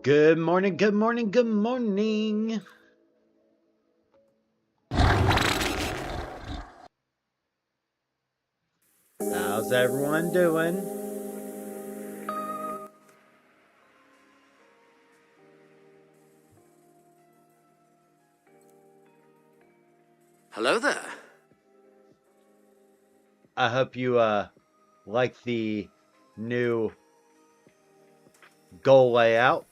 Good morning, good morning, good morning. How's everyone doing? Hello there. I hope you like the new goal layout.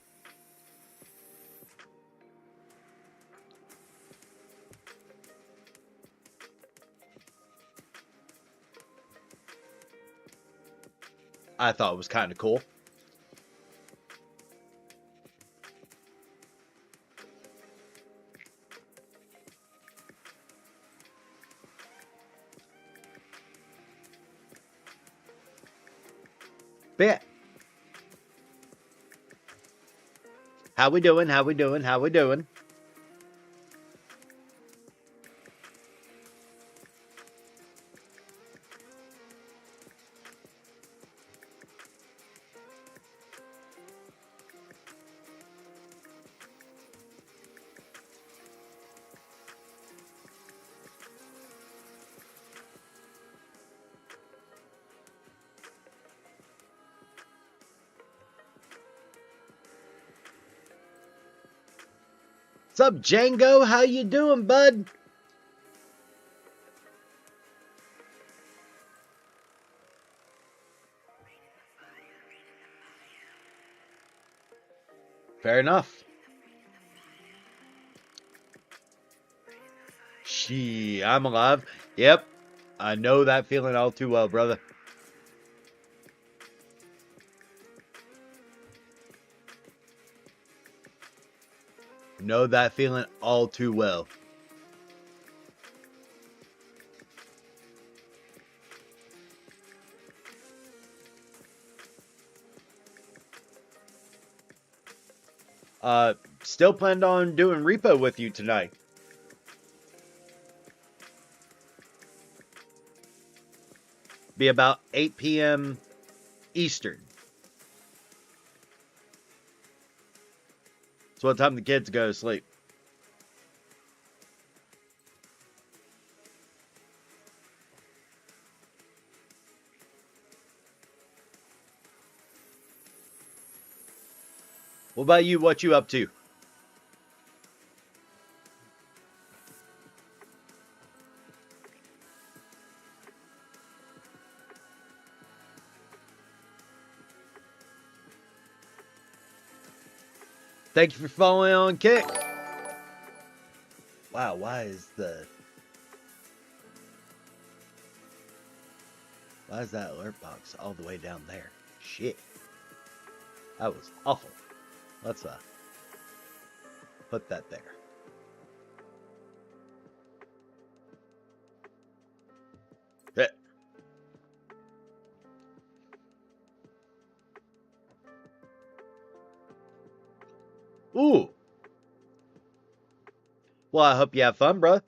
I thought it was kind of cool. But yeah. How we doing? How we doing? How we doing? What's up, Django? How you doing, bud? Fair enough. I'm alive. Yep. I know that feeling all too well, brother. Know that feeling all too well. Still planned on doing repo with you tonight. Be about 8 p.m. Eastern. It's what time the kids go to sleep. What about you? What you up to? Thank you for following on Kick. Wow, why is that alert box all the way down there? Shit. That was awful. Let's put that there. Yeah. Ooh. Well, I hope you have fun, bro.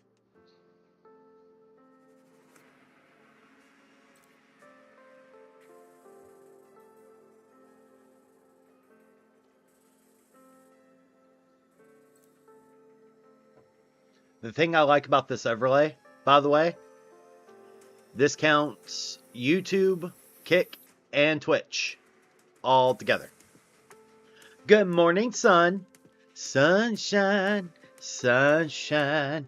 The thing I like about this overlay, by the way, this counts YouTube, Kick, and Twitch all together. Good morning, sun. Sunshine, sunshine.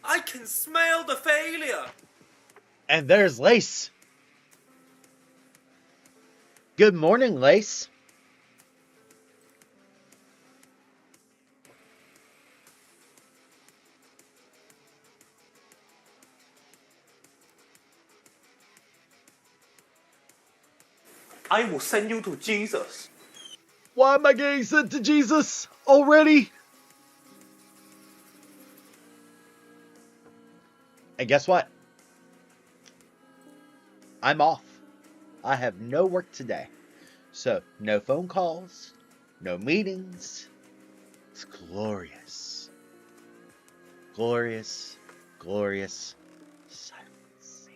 I can smell the failure. And there's Lace. Good morning, Lace. I will send you to Jesus. Why am I getting sent to Jesus already? And guess what? I'm off. I have no work today. So, no phone calls, no meetings. It's glorious. Glorious, glorious silence.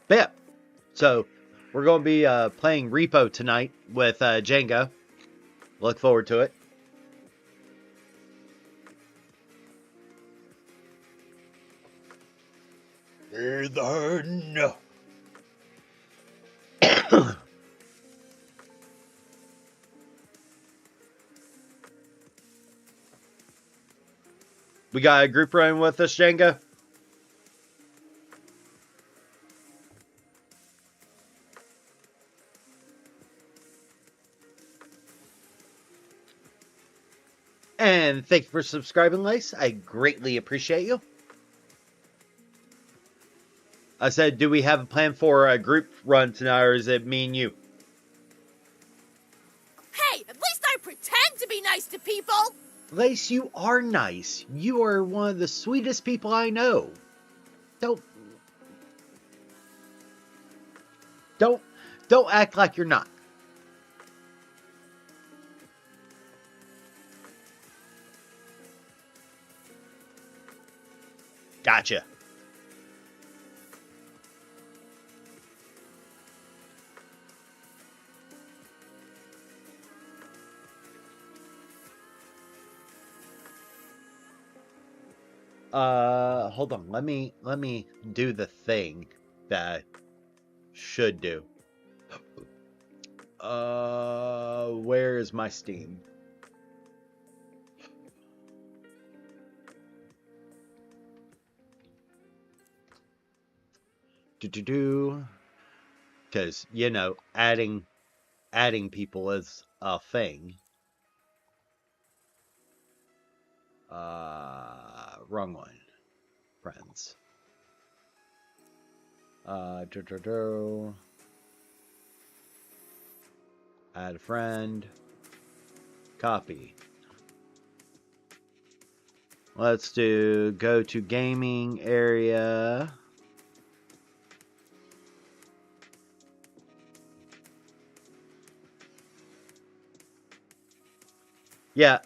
But yeah, so we're going to be playing Repo tonight with Django. Look forward to it. No. We got a group running with us, Django. And thank you for subscribing, Lace. I greatly appreciate you. I said, do we have a plan for a group run tonight, or is it me and you? Hey, at least I pretend to be nice to people! Lace, you are nice. You are one of the sweetest people I know. Don't act like you're not. Gotcha. Hold on. Let me do the thing that I should do. Where is my Steam? Because, you know, adding people is a thing. Wrong one. Friends. Add a friend. Copy. Let's do go to gaming area. Yeah,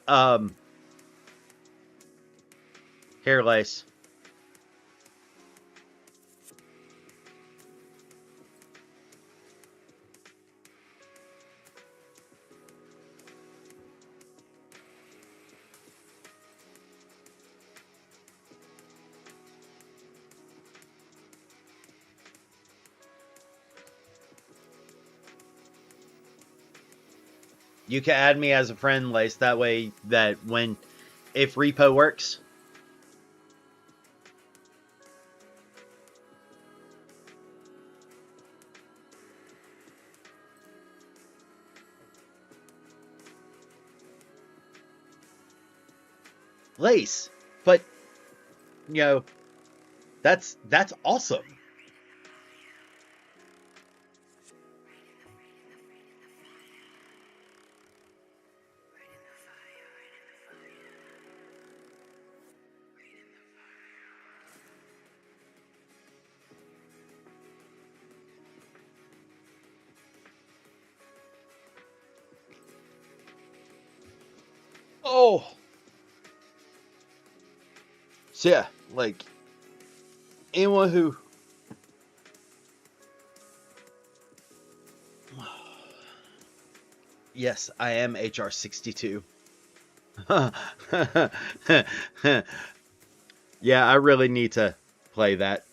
here, Lace. You can add me as a friend, Lace. That way, if repo works. Lace, but you know, that's awesome. Oh. So yeah, like anyone who yes, I am HR62. Yeah, I really need to play that.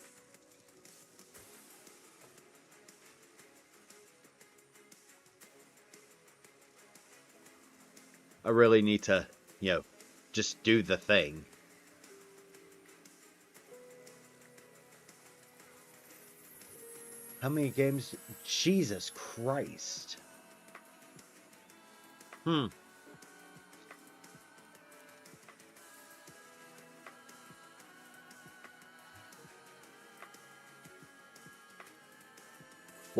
I really need to, you know, just do the thing. How many games? Jesus Christ. Well,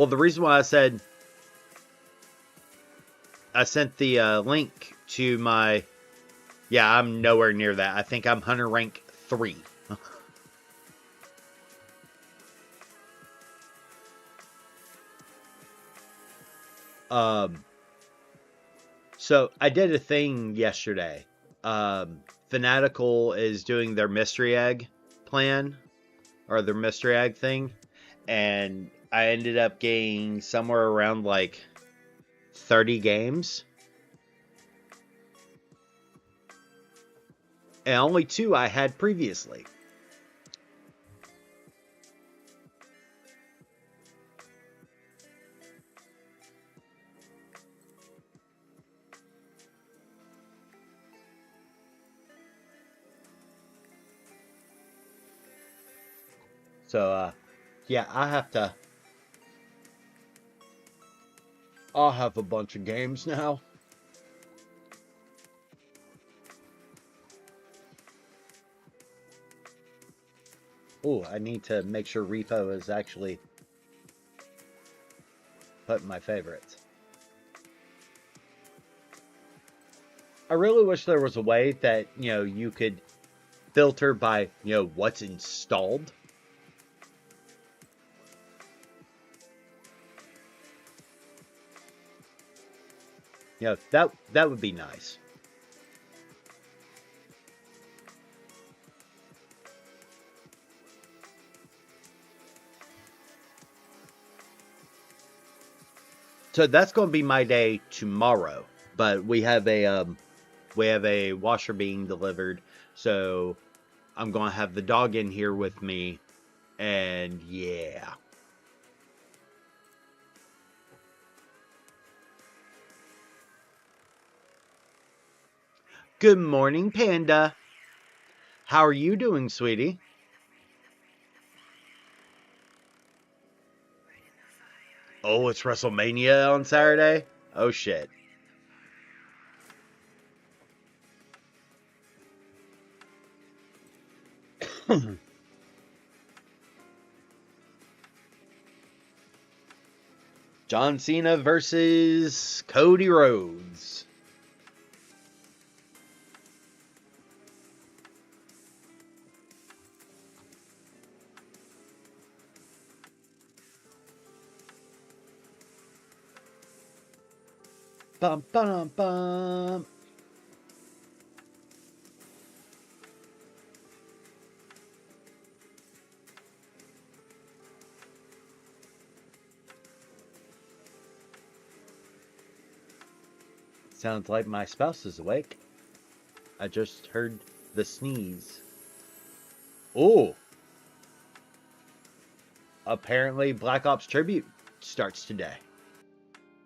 the reason why I said I sent the link to my... Yeah, I'm nowhere near that. I think I'm Hunter rank 3. So I did a thing yesterday. Fanatical is doing their mystery egg plan, or their mystery egg thing, and I ended up getting somewhere around like 30 games. And only 2 I had previously. So, yeah, I'll have a bunch of games now. Oh, I need to make sure Repo is actually put in my favorites. I really wish there was a way that, you could filter by, what's installed. That would be nice. So that's going to be my day tomorrow. But we have a washer being delivered, so I'm going to have the dog in here with me, and yeah. Good morning, Panda. How are you doing, sweetie? Oh, it's WrestleMania on Saturday? Oh, shit. John Cena versus Cody Rhodes. Bum, bum, bum. Sounds like my spouse is awake. I just heard the sneeze. Oh. Apparently, Black Ops Tribute starts today.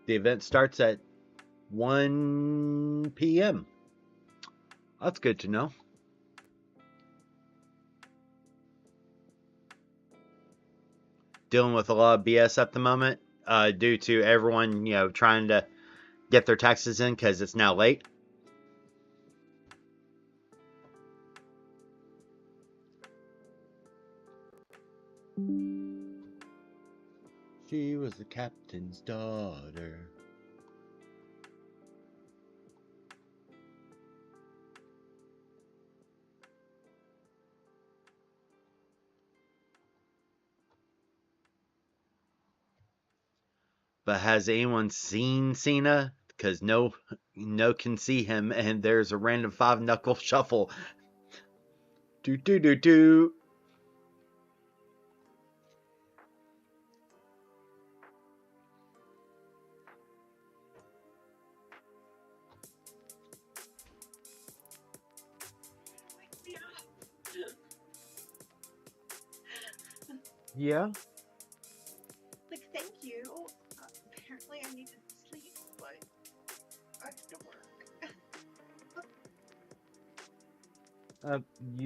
The event starts at 1 p.m. That's good to know. Dealing with a lot of BS at the moment, due to everyone, trying to get their taxes in because it's now late. She was the captain's daughter. But has anyone seen Cena? Because no can see him, and there's a random 5-knuckle shuffle. Do do do do. Yeah. Like, thank you. Apparently I needed sleep, but I have to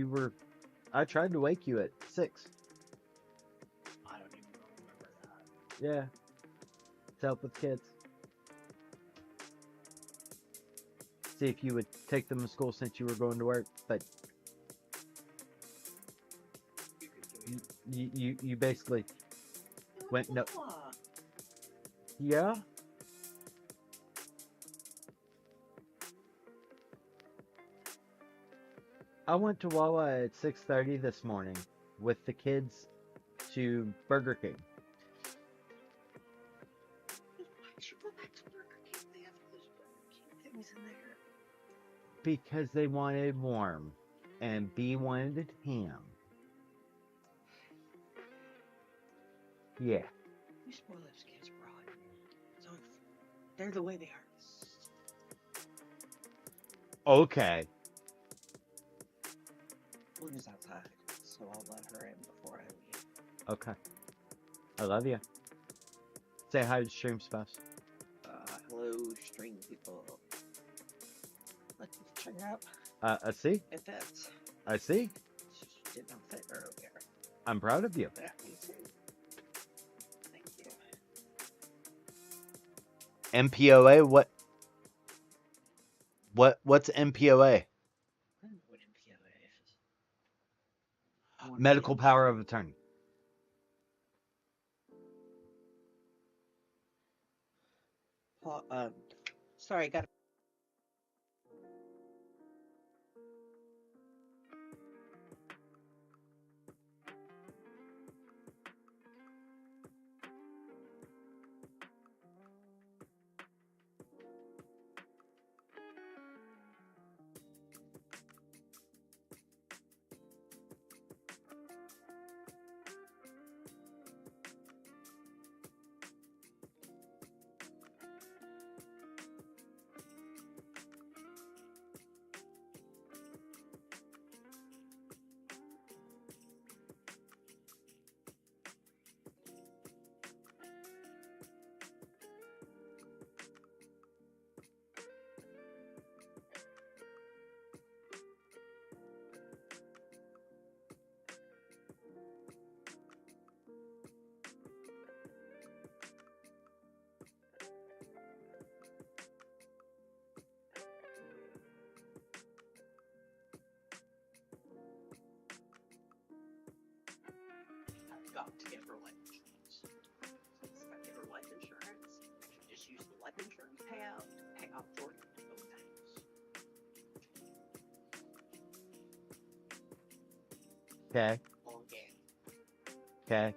work. I tried to wake you at 6. I don't even remember that. Yeah. To help with kids. See if you would take them to school since you were going to work, but you basically went no. Yeah. I went to Wawa at 6:30 this morning with the kids to Burger King. Why should you go back to work? Because they wanted warm. And B wanted ham. Yeah. You spoil those kids, Rod. So they're the way they are. Okay. Luna's outside, so I'll let her in before I leave. Okay. I love you. Say hi to Stream Spouse. Hello, stream people. Let's check it out. I see. It fits. I see. She did not fit earlier. I'm proud of you. Yeah, me too. Thank you. MPOA? What's MPOA? I don't know what MPOA is. Medical power of attorney. Sorry, got. Got to get her life insurance. If I get her life insurance, I should just use the life insurance payout to pay off Jordan both times. Okay. Long game. Okay.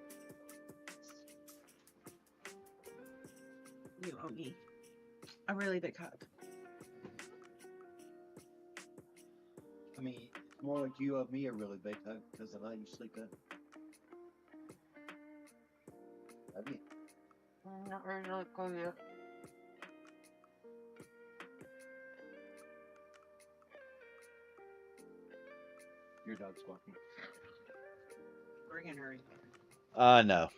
You owe me a really big hug. I mean, more like you owe me a really big hug because I let you sleep in. Love you. I'm not ready to let go yet. Your dog's walking. Bring in her in. No.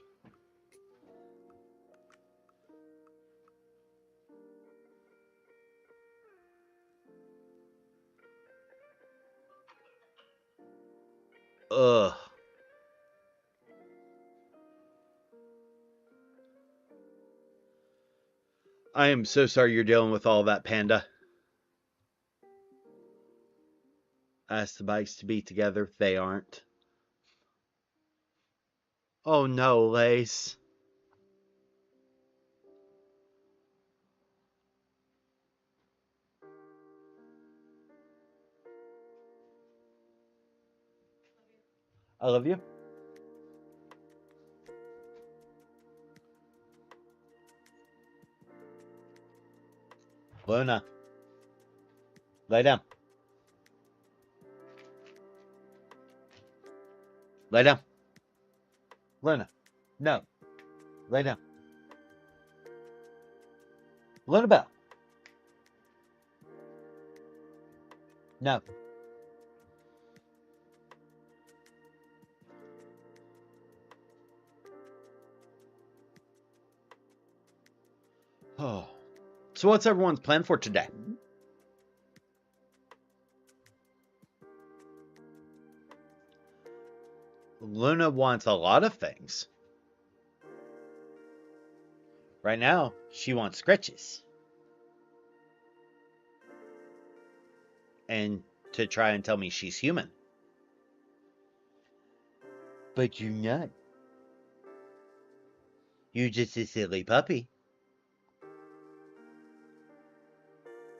Ugh. I am so sorry you're dealing with all that, Panda. I asked the bikes to be together. They aren't. Oh no, Lace. I love you. Luna. Lay down. Lay down. Luna. No. Lay down. Luna Bell. No. Oh. So what's everyone's plan for today? Luna wants a lot of things. Right now, she wants scratches. And to try and tell me she's human. But you're not. You're just a silly puppy.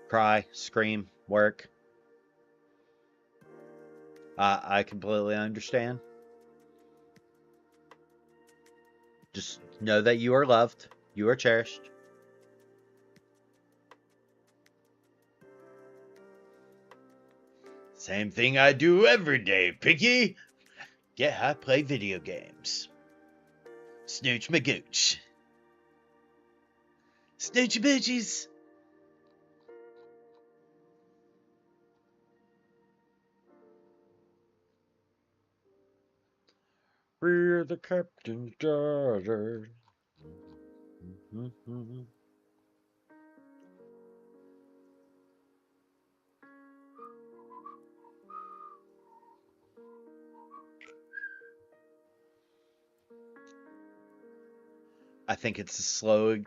Cry, scream, work. I completely understand. Just know that you are loved. You are cherished. Same thing I do every day, Pinky. Get high, play video games. Snooch my gooch. Snooch your boochies. We're the captain's daughter. I think it's slow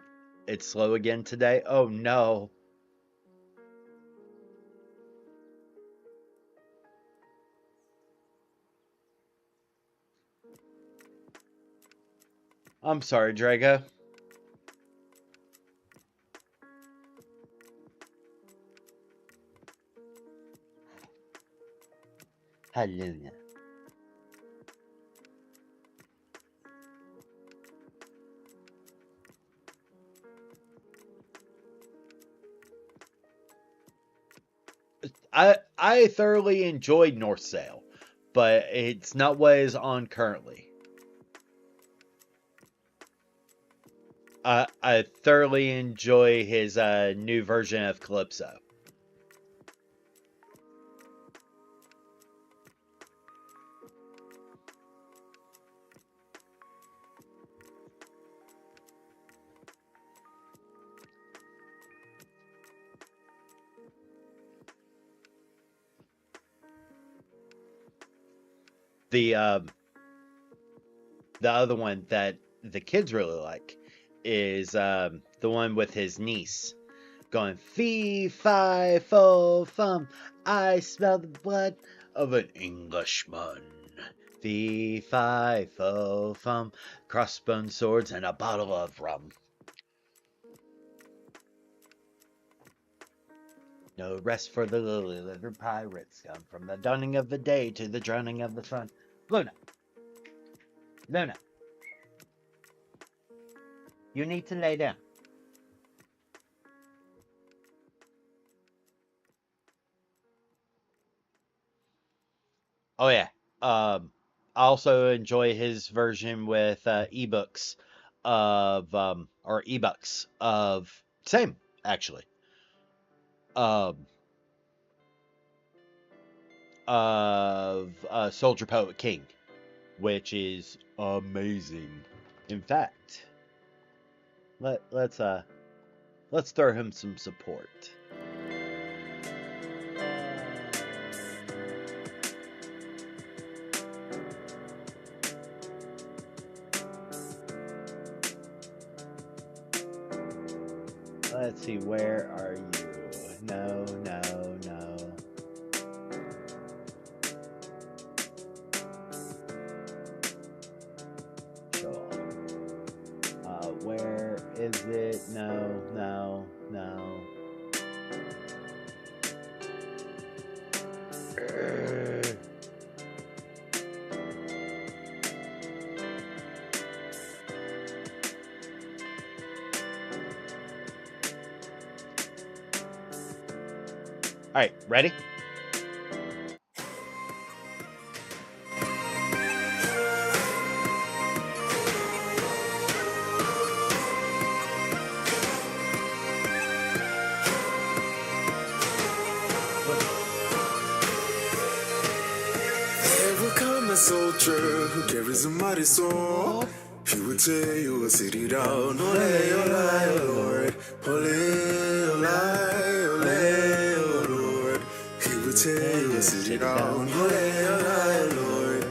again today. Oh no. I'm sorry, Drago. Hallelujah. I thoroughly enjoyed North Sail, but it's not what is on currently. I thoroughly enjoy his new version of Calypso. The other one that the kids really like is the one with his niece going fee fi fo fum. I smell the blood of an Englishman. Fee fi fo fum. Crossbone swords and a bottle of rum. No rest for the lily-livered pirates, come from the dawning of the day to the drowning of the sun. Luna. Luna. You need to lay down. Oh yeah. I also enjoy his version with ebooks of or ebooks of same actually. Of Soldier Poet King, which is amazing. In fact, let's throw him some support. Let's see, where are you? No. Sure. Where is it? No. All right, ready? There will come a soldier who carries a mighty sword. He will tear your city down. Ole, ole, oh Lord. Ole, ole, ole, oh Lord. He will tear your city down. Ole, ole, oh Lord.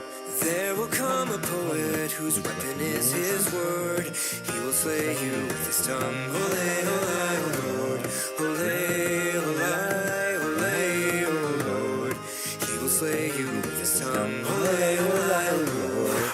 There will come a poet whose weapon is his word. He will slay you with his tongue. Ole, ole, oh Lord. Ole, ole, ole, oh Lord. He will slay you with his tongue. Ole, ole, oh Lord.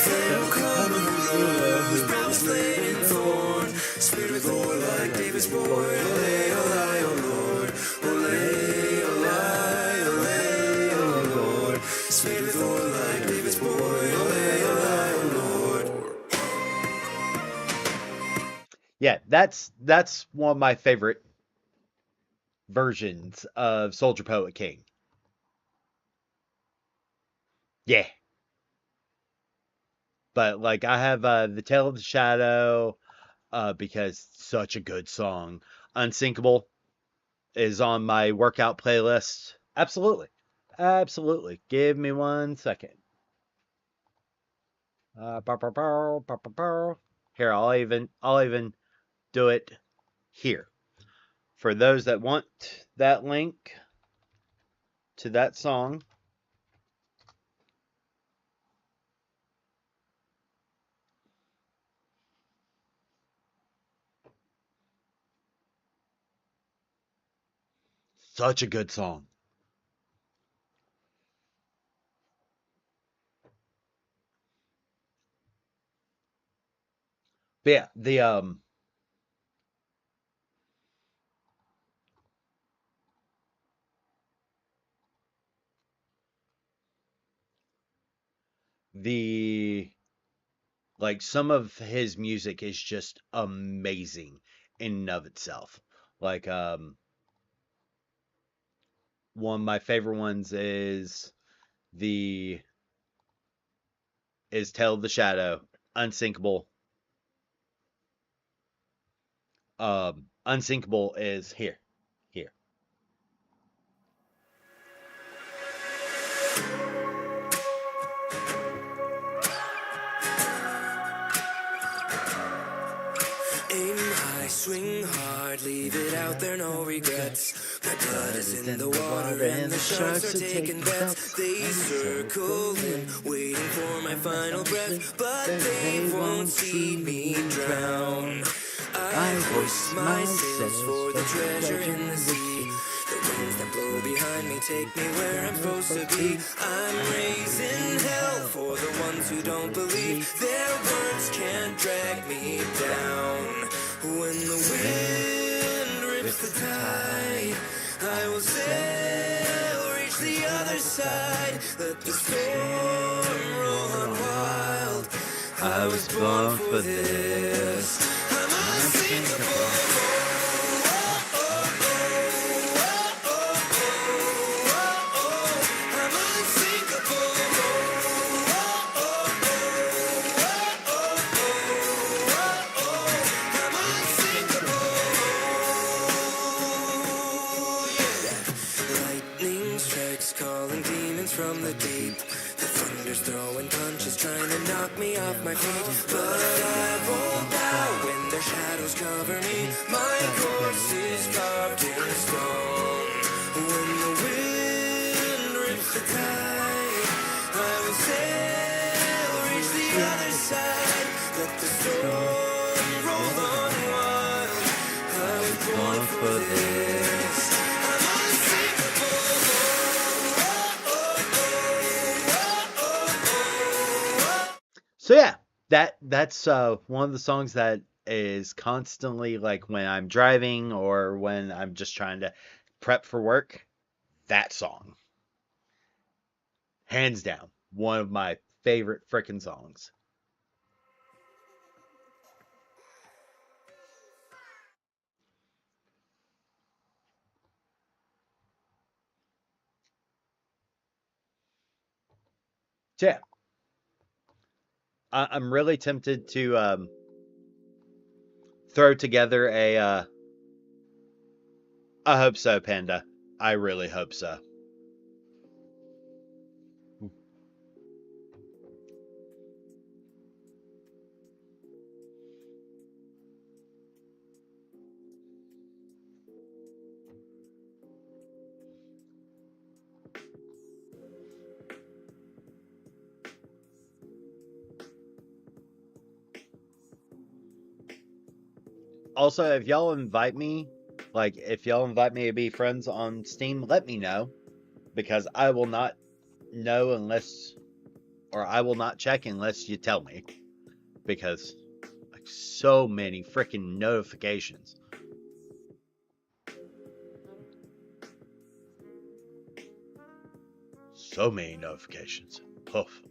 There will come a ruler whose brow is laid in thorn. Spirit of Lord like David's boy. Ole, ole, oh Lord. Ole, ole, Yeah, that's one of my favorite versions of Soldier Poet King. Yeah. But like I have the Tale of the Shadow because such a good song. Unsinkable is on my workout playlist. Absolutely. Absolutely. Give me 1 second. Here, I'll even do it here. For those that want that link to that song, such a good song. But yeah, the like some of his music is just amazing in and of itself. Like one of my favorite ones the is Tale of the Shadow, Unsinkable. Unsinkable is here. Here. Aim high, swing hard, leave it out there, no regrets. My blood is in the water and the sharks are taking bets. They circle in, waiting for my final breath, but they won't see me drown. I hoist my sails for the treasure in the sea. The winds that blow behind me take me where I'm supposed to be. I'm raising hell for the ones who don't believe. Their words can't drag me down. When the wind rips the tide, I will sail, reach the other side. Let the storm roll on wild. I was born for this. I'm unsinkable. From the deep, the thunder's throwing punches, trying to knock me off my feet. But I won't bow when their shadows cover me. My course is carved in stone. When the wind rips the tide, I will sail, reach the other side. Let the storm roll on wild. I was born for this. I'm unsinkable. So yeah, that's one of the songs that is constantly like when I'm driving or when I'm just trying to prep for work. That song, hands down, one of my favorite frickin' songs. So yeah, I'm really tempted to throw together a. I hope so, Panda. I really hope so. Also, if y'all invite me, like if y'all invite me to be friends on Steam, let me know because I will not know unless, or I will not check unless you tell me because like so many freaking notifications. So many notifications. Poof.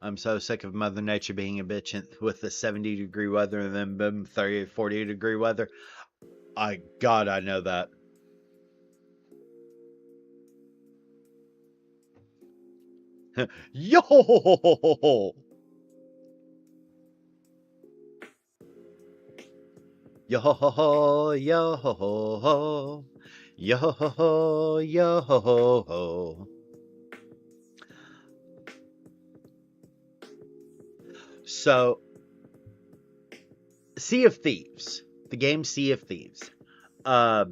I'm so sick of Mother Nature being a bitch with the 70-degree weather and then boom, 30, 40-degree weather. God, I know that. Yo! Yo ho ho ho, yo ho ho ho, yo ho ho ho, yo ho ho ho. So, Sea of Thieves, the game Sea of Thieves. I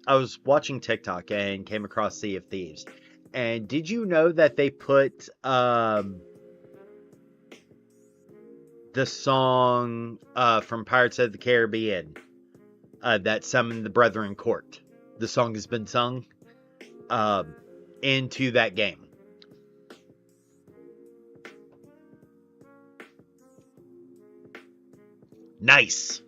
was watching TikTok and came across Sea of Thieves. And did you know that they put the song from Pirates of the Caribbean that summoned the Brethren Court? The song has been sung into that game. Nice.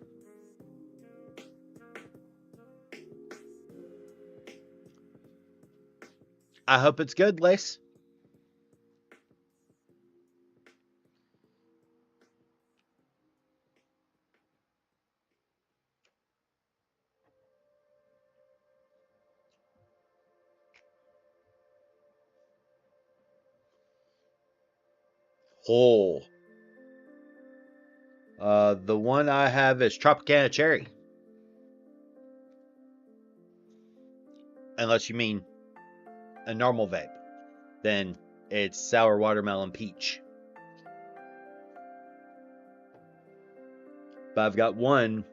I hope it's good, Lace. Oh. The one I have is Tropicana Cherry. Unless you mean a normal vape. Then it's Sour Watermelon Peach. But I've got one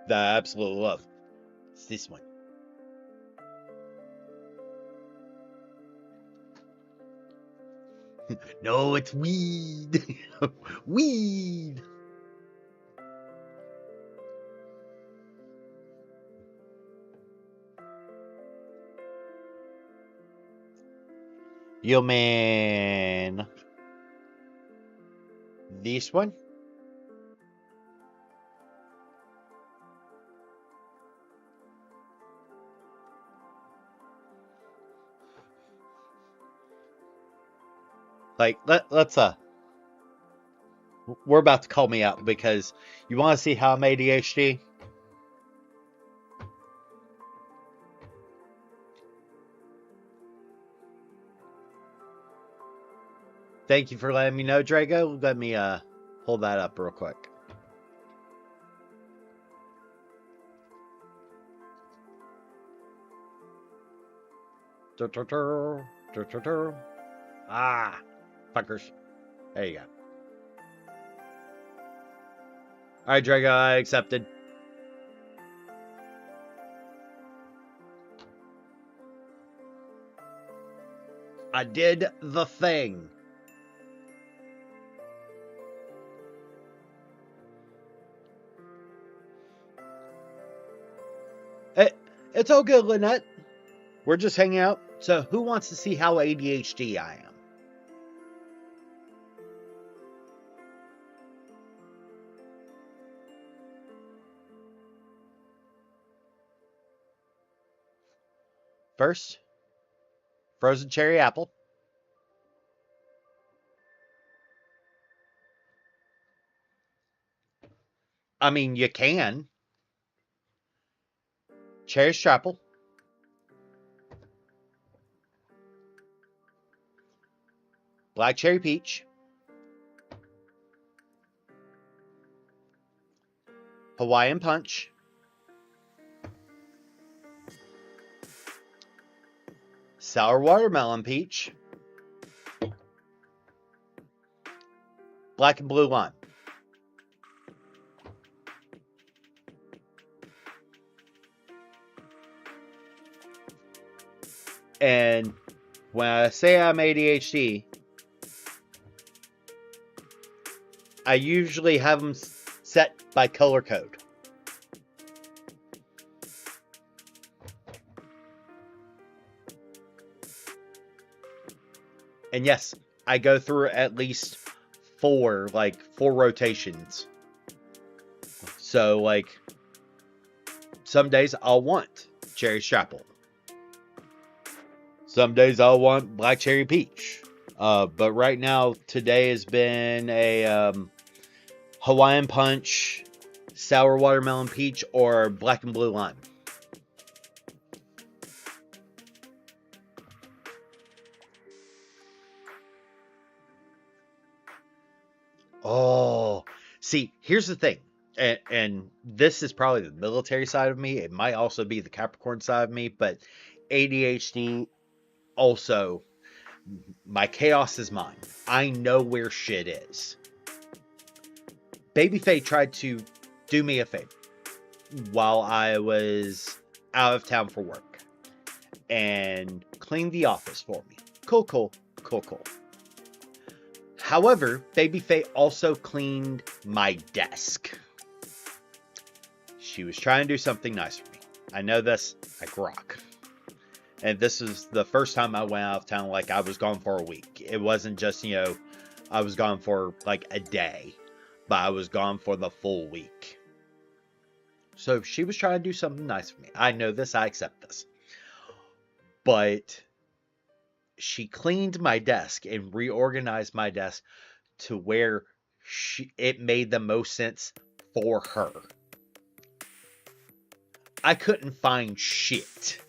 that I absolutely love. It's this one. No, it's weed. Weed. Yo, man. This one? Like, let's we're about to call me out because you want to see how I'm ADHD? Thank you for letting me know, Drago. Let me hold that up real quick. Ah, fuckers. There you go. Alright, Drago, I accepted. I did the thing. It's all good, Lynette. We're just hanging out. So who wants to see how ADHD I am? First, frozen cherry apple. I mean, you can. Cherry apple. Black cherry peach. Hawaiian punch. Sour watermelon peach. Black and blue lime. And when I say I'm ADHD, I usually have them set by color code. And yes, I go through at least four rotations. So, like, some days I'll want cherry apple. Some days I'll want black cherry peach. But right now, today has been a Hawaiian punch, sour watermelon peach, or black and blue lime. Oh, see, here's the thing. And this is probably the military side of me. It might also be the Capricorn side of me, but ADHD also, my chaos is mine. I know where shit is. Baby Faye tried to do me a favor while I was out of town for work and cleaned the office for me. Cool. However, Baby Faye also cleaned my desk. She was trying to do something nice for me. I know this like rock. And this is the first time I went out of town like I was gone for a week. It wasn't just, I was gone for like a day, but I was gone for the full week. So she was trying to do something nice for me. I know this, I accept this. But she cleaned my desk and reorganized my desk to where it made the most sense for her. I couldn't find shit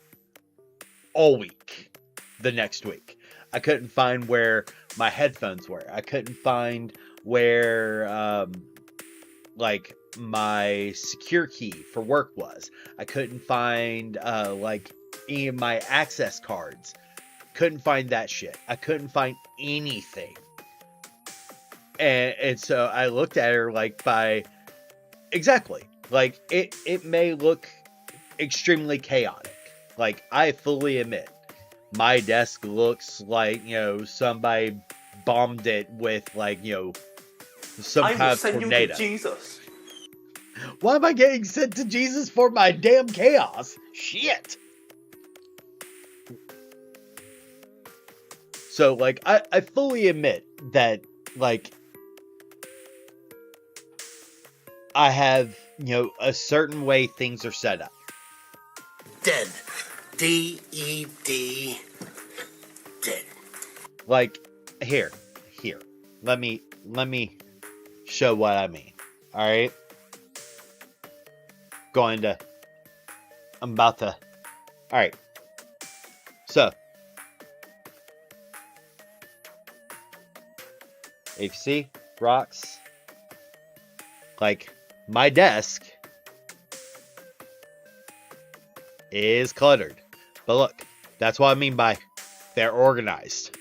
all week the next week. I couldn't find where my headphones were. I couldn't find where like my secure key for work was. I couldn't find like any of my access cards. Couldn't find that shit. I couldn't find anything. And so I looked at her like exactly. Like it may look extremely chaotic. Like I fully admit my desk looks like, somebody bombed it with like, some kind of tornado. I will send you to Jesus. Why am I getting sent to Jesus for my damn chaos? Shit. So, like, I fully admit that, like, I have, a certain way things are set up. Dead. D-E-D. Dead. Like, here. Let me show what I mean. Alright? Alright. So, if you see rocks, like my desk is cluttered. But look, that's what I mean by they're organized.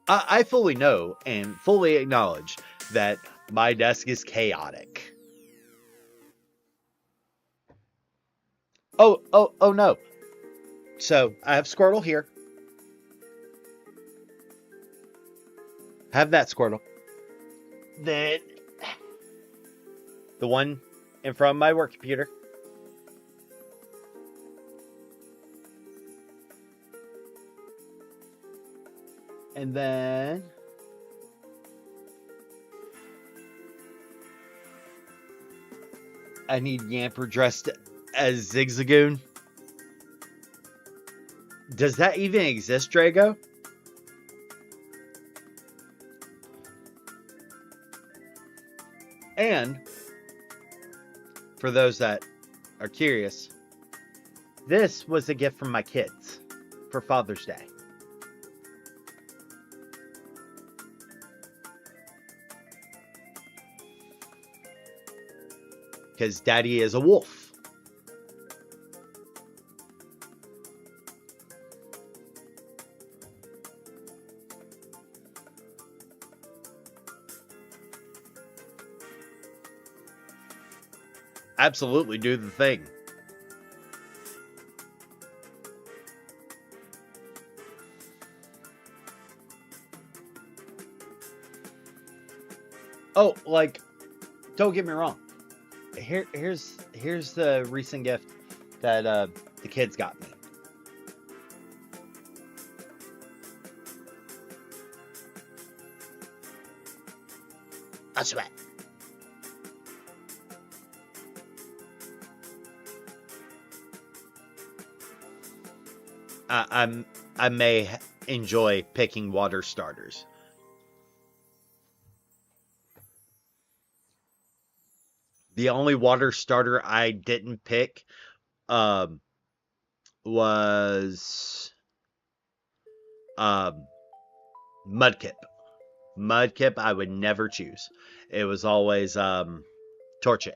I fully know and fully acknowledge that my desk is chaotic. Oh no. So, I have Squirtle here. Have that Squirtle. Then, the one in front of my work computer. And then I need Yamper dressed as Zigzagoon. Does that even exist, Drago? And for those that are curious, this was a gift from my kids for Father's Day. Because Daddy is a wolf. Absolutely do the thing. Oh, like, don't get me wrong. Here's the recent gift that the kids got me. not sweat. I may enjoy picking water starters. The only water starter I didn't pick was Mudkip. Mudkip I would never choose. It was always Torchic.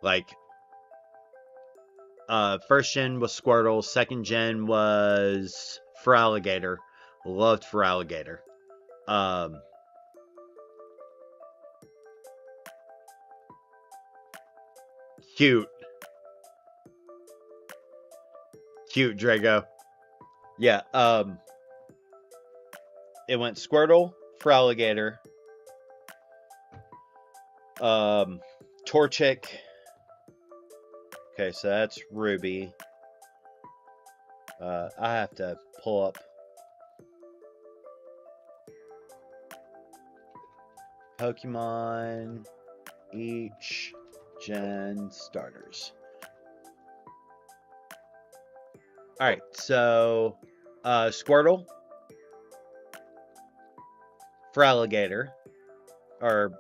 Like, first gen was Squirtle, second gen was Feraligatr. Loved Feraligatr. Cute. Cute, Drago. Yeah, it went Squirtle, Feraligatr, Torchic. Okay, so that's Ruby. I have to pull up Pokemon each gen starters. Alright, so Squirtle, Feraligatr, or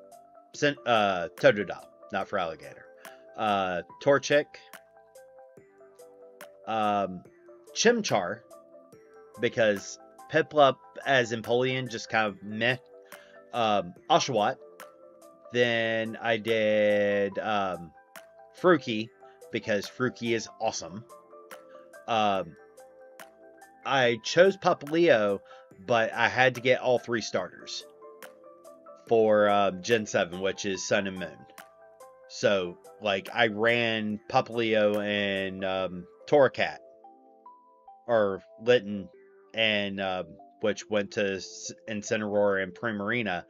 Totodile, not Feraligatr. Torchic, Chimchar, because Piplup as Empoleon just kind of meh. Oshawott. Then I did Fruki, because Fruki is awesome. I chose Papaleo, but I had to get all 3 starters for Gen 7, which is Sun and Moon. So, like, I ran Papaleo and Torracat, or Litten, and which went to Incineroar and Primarina,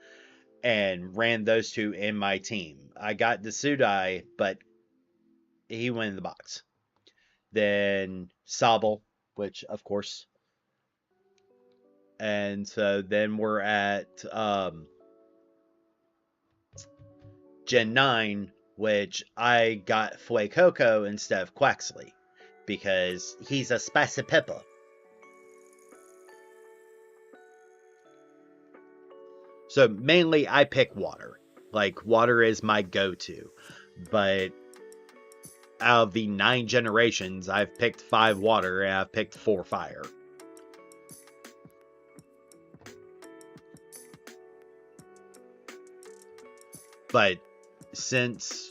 and ran those 2 in my team. I got Desudai, but he went in the box. Then Sobble, which, of course. And so then we're at Gen 9, which I got Fuecoco instead of Quaxley, because he's a spicy pepper. So mainly I pick water. Like, water is my go-to. But out of the 9 generations, I've picked 5 water and I've picked 4 fire. But since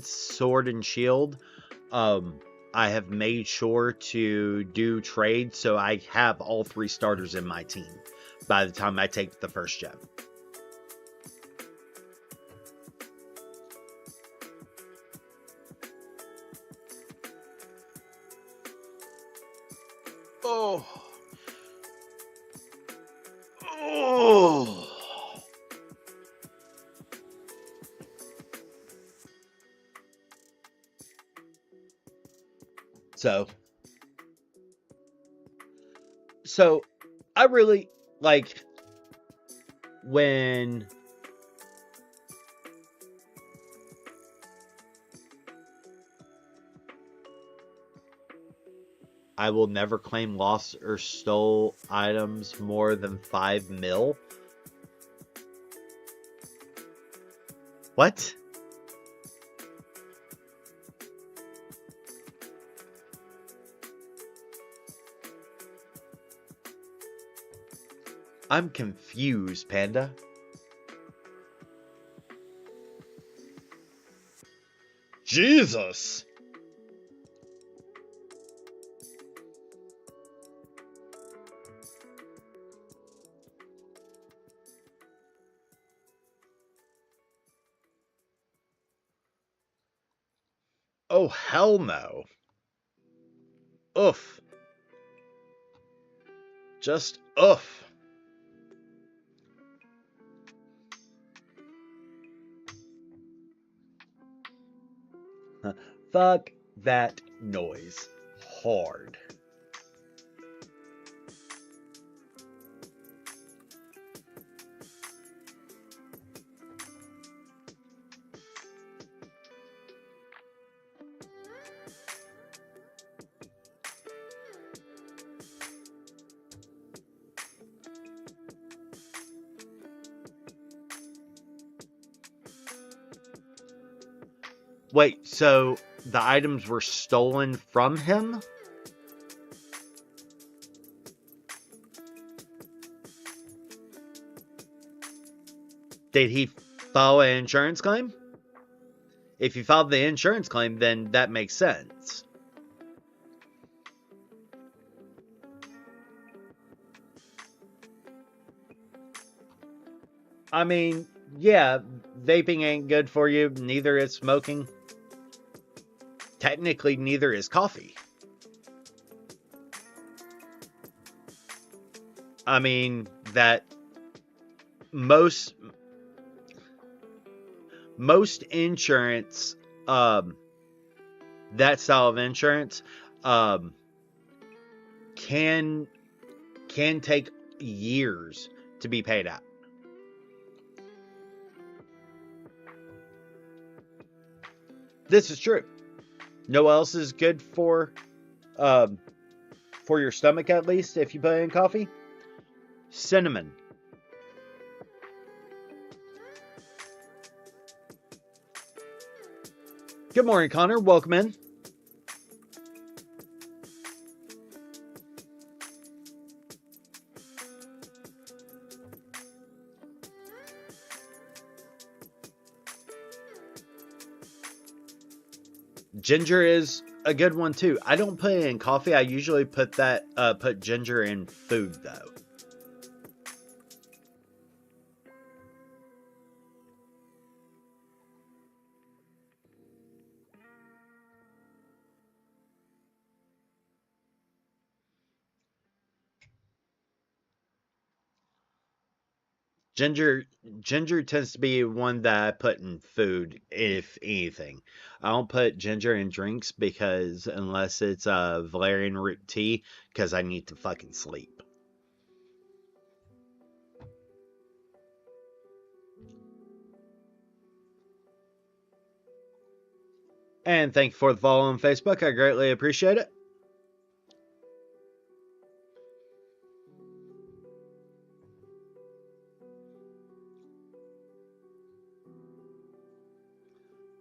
Sword and Shield, I have made sure to do trades, so I have all 3 starters in my team by the time I take the first gem. Oh. Oh. So I really like when I will never claim lost or stole items more than 5 mil. What? I'm confused, Panda. Jesus! Oh, hell no. Oof. Just oof. Fuck that noise. Hard. Wait, so the items were stolen from him? Did he file an insurance claim? If he filed the insurance claim, then that makes sense. I mean, yeah, vaping ain't good for you. Neither is smoking. Technically, neither is coffee. I mean, that most insurance, that style of insurance, can take years to be paid out. This is true. No else is good for your stomach, at least, if you put it in coffee. Cinnamon. Good morning, Connor. Welcome in. Ginger is a good one too. I don't put it in coffee. I usually put ginger in food though. Ginger tends to be one that I put in food, if anything. I don't put ginger in drinks because unless it's valerian root tea, because I need to fucking sleep. And thank you for the follow on Facebook. I greatly appreciate it.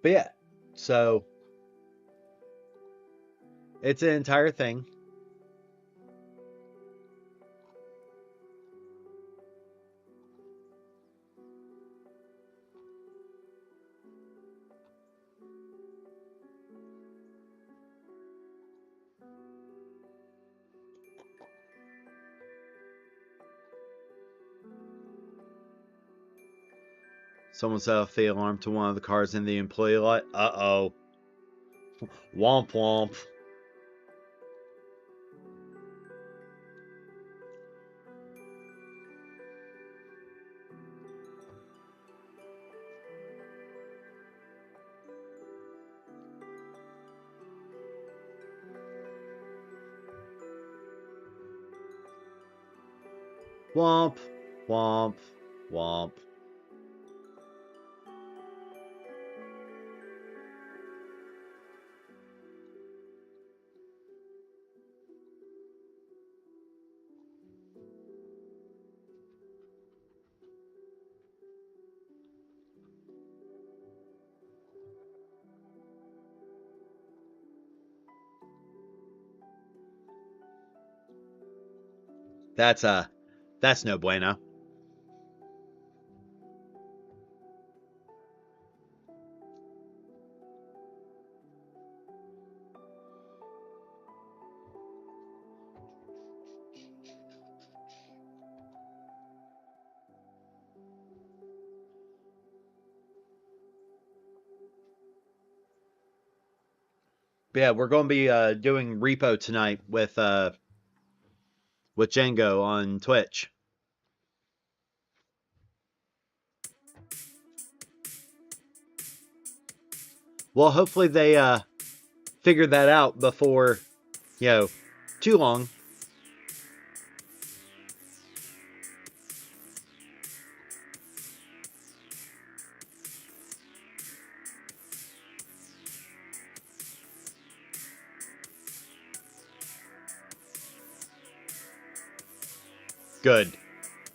But yeah, so it's an entire thing. Someone set off the alarm to one of the cars in the employee lot. Uh-oh. Womp womp. Womp, womp, womp. That's no bueno. But yeah, we're going to be doing repo tonight with Django on Twitch. Well, hopefully they figure that out before, too long. Good.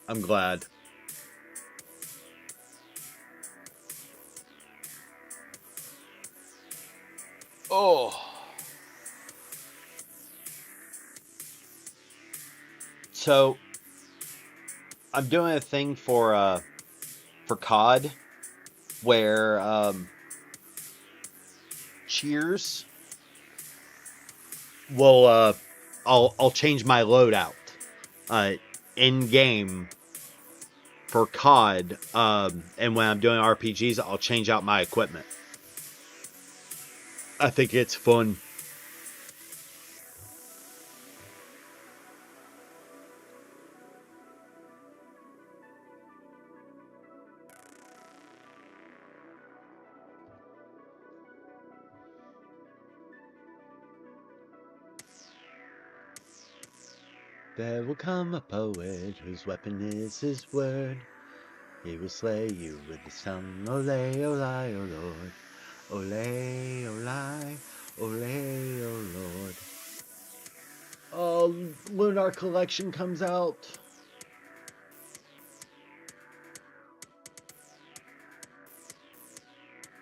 I'm glad. Oh. So I'm doing a thing for COD where Cheers will I'll change my loadout in game for COD, and when I'm doing RPGs, I'll change out my equipment. I think it's fun. There will come a poet whose weapon is his word. He will slay you with his tongue. Ole, ole, O Lord. Ole, ole, ole, O Lord. Oh, Lunar Collection comes out.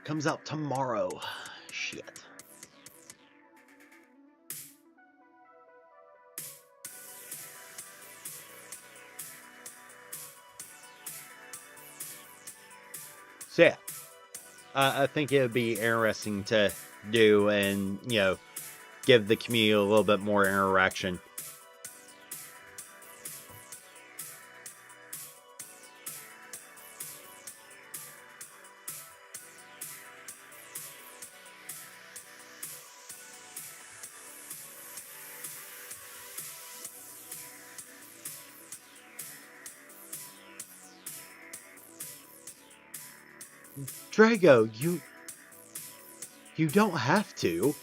Comes out tomorrow. Shit. So yeah, I think it would be interesting to do and, give the community a little bit more interaction. Drago, you don't have to.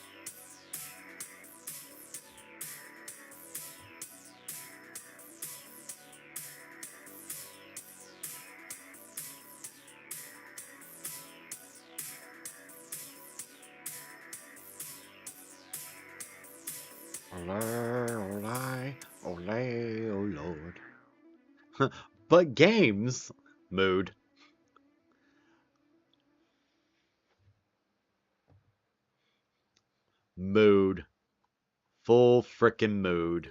Ole, ole, oh Lord. But games, mood. Mood. Full frickin' mood.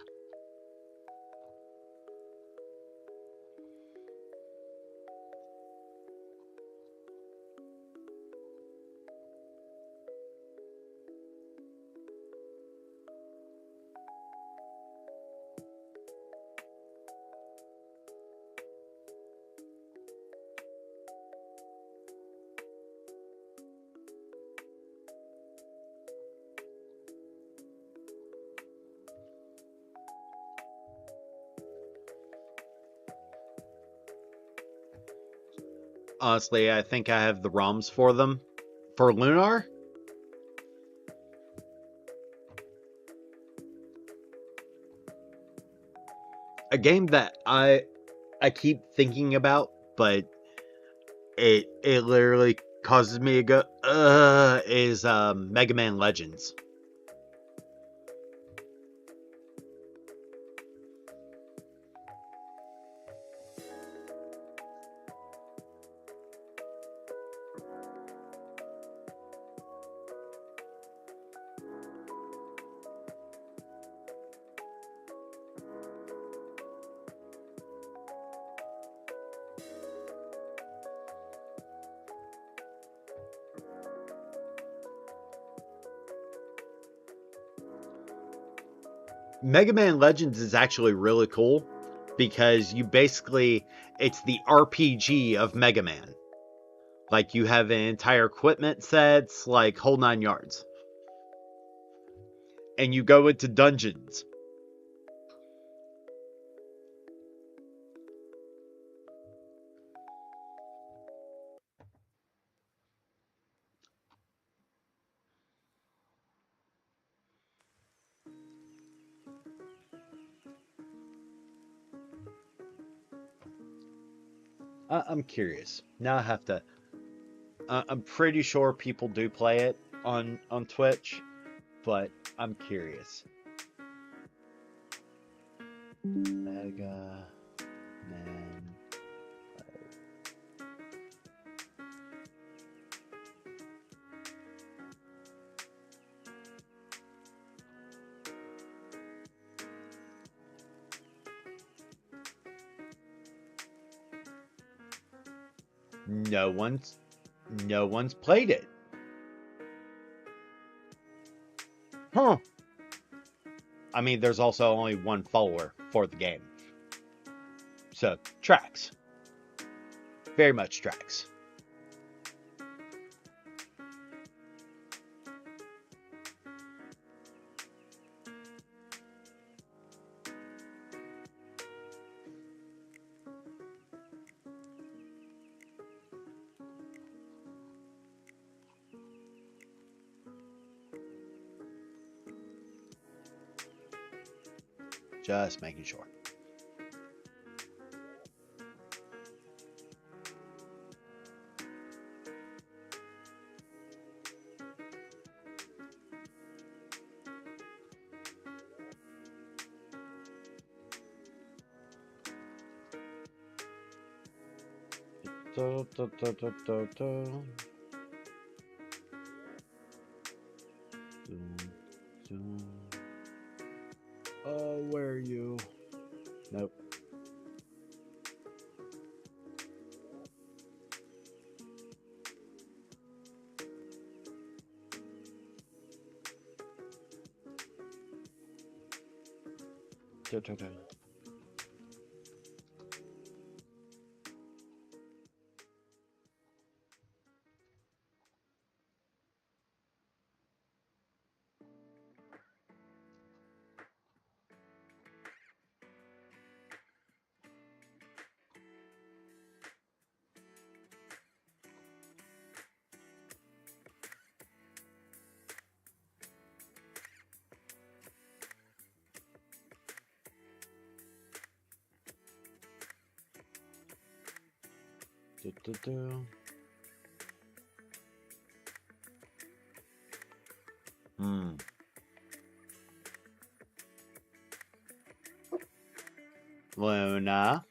Honestly, I think I have the ROMs for them. For Lunar? A game that I keep thinking about, but it literally causes me to go is Mega Man Legends. Mega Man Legends is actually really cool because it's the RPG of Mega Man. Like, you have an entire equipment sets, like, whole 9 yards. And you go into dungeons. I'm curious. Now I have to... I'm pretty sure people do play it on Twitch, but I'm curious. Mega Man. No one's played it. Huh. I mean, there's also only one follower for the game. So, tracks. Very much tracks. Just making sure. Oh, where are you? Nope. Luna.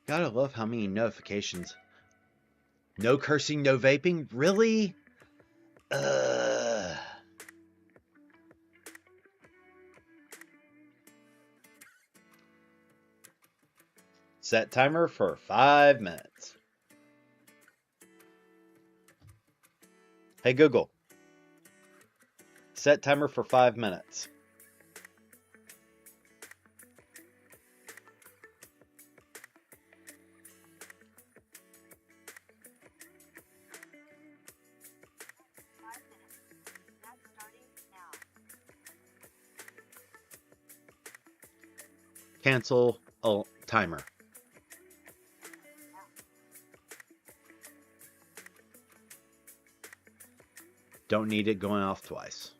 Gotta love how many notifications. No cursing, no vaping? Really? Set timer for 5 minutes. Hey Google. Set timer for 5 minutes. Cancel timer. Don't need it going off twice.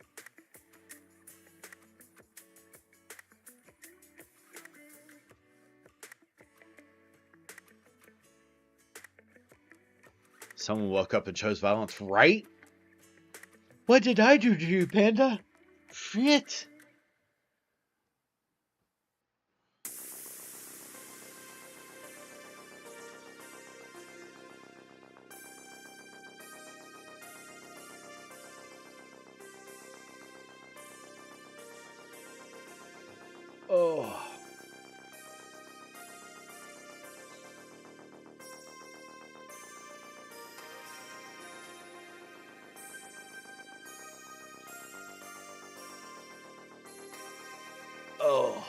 Someone woke up and chose violence, right? What did I do to you, Panda? Shit. Oh. Oh.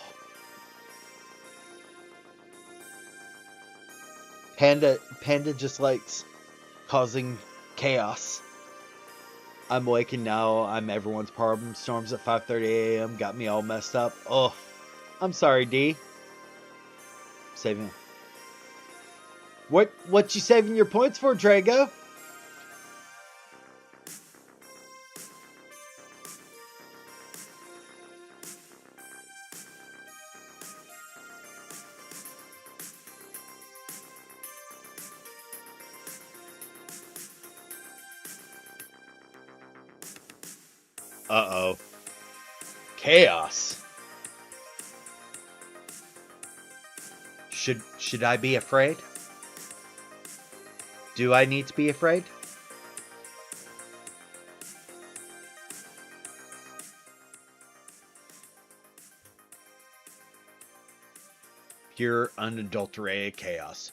Panda just likes causing chaos. I'm waking now. I'm everyone's problem. Storms at 5:30 a.m. got me all messed up. Oh, I'm sorry, D. Saving. What you saving your points for, Drago? Uh-oh. Chaos. Should I be afraid? Do I need to be afraid? Pure unadulterated chaos.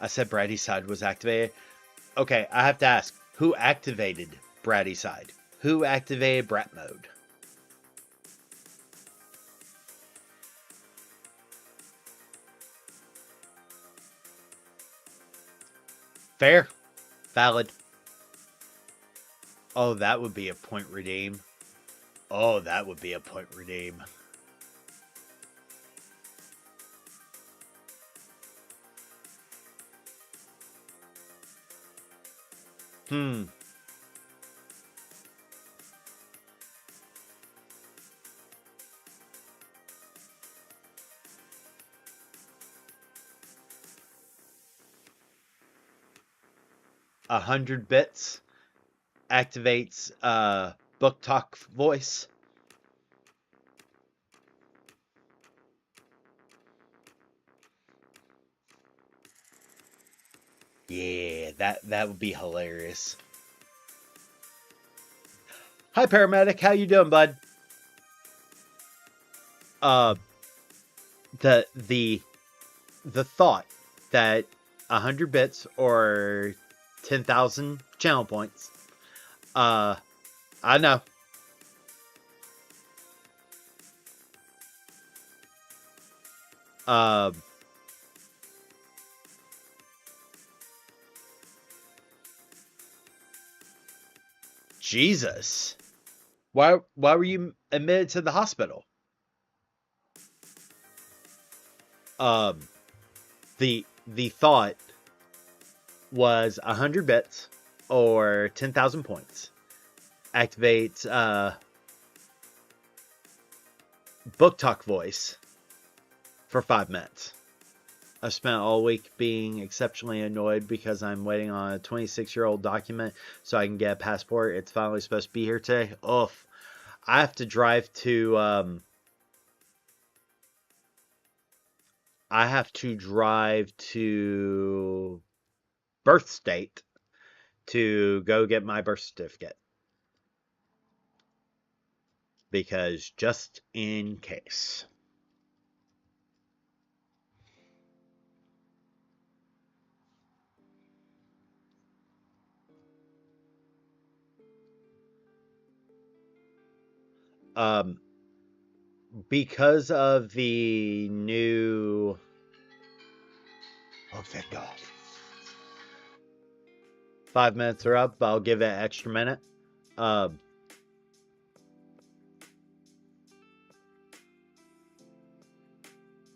I said Bratty side was activated. Okay, I have to ask, who activated Bratty side? Who activated Brat mode? Fair. Valid. Oh, that would be a point redeem. Oh, that would be a point redeem. Hmm. A 100 bits activates book talk voice. Yeah, that would be hilarious. Hi paramedic, how you doing, bud? The thought that 100 bits or 10,000 channel points. I know. Jesus. Why were you admitted to the hospital? The thought was 100 bits or 10,000 points. Activates book talk voice for 5 minutes. I've spent all week being exceptionally annoyed because I'm waiting on a 26-year-old document so I can get a passport. It's finally supposed to be here today. Oof. I have to drive to birth state to go get my birth certificate. Because just in case. Because of the new... Oh, thank God. 5 minutes are up. I'll give it an extra minute.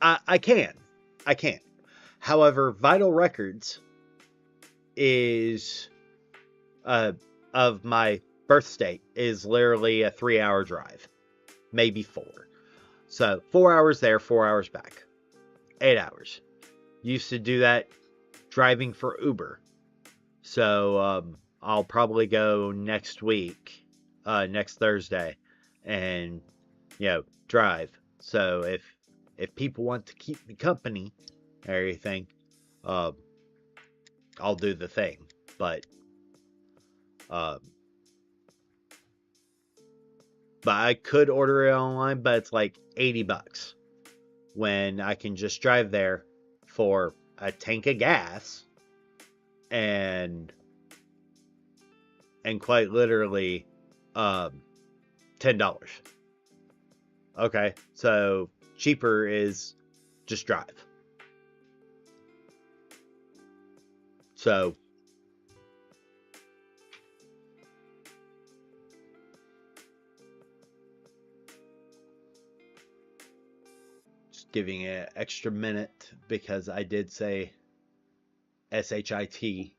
I can. However, Vital Records is of my birth state is literally a 3-hour drive, maybe 4. So 4 hours there, 4 hours back, 8 hours. Used to do that driving for Uber. So I'll probably go next week, next Thursday, and drive. So if people want to keep me company or anything, I'll do the thing. But I could order it online, but it's like $80 when I can just drive there for a tank of gas and quite literally $10. Okay, so cheaper is just drive. So just giving it an extra minute because I did say SHIT.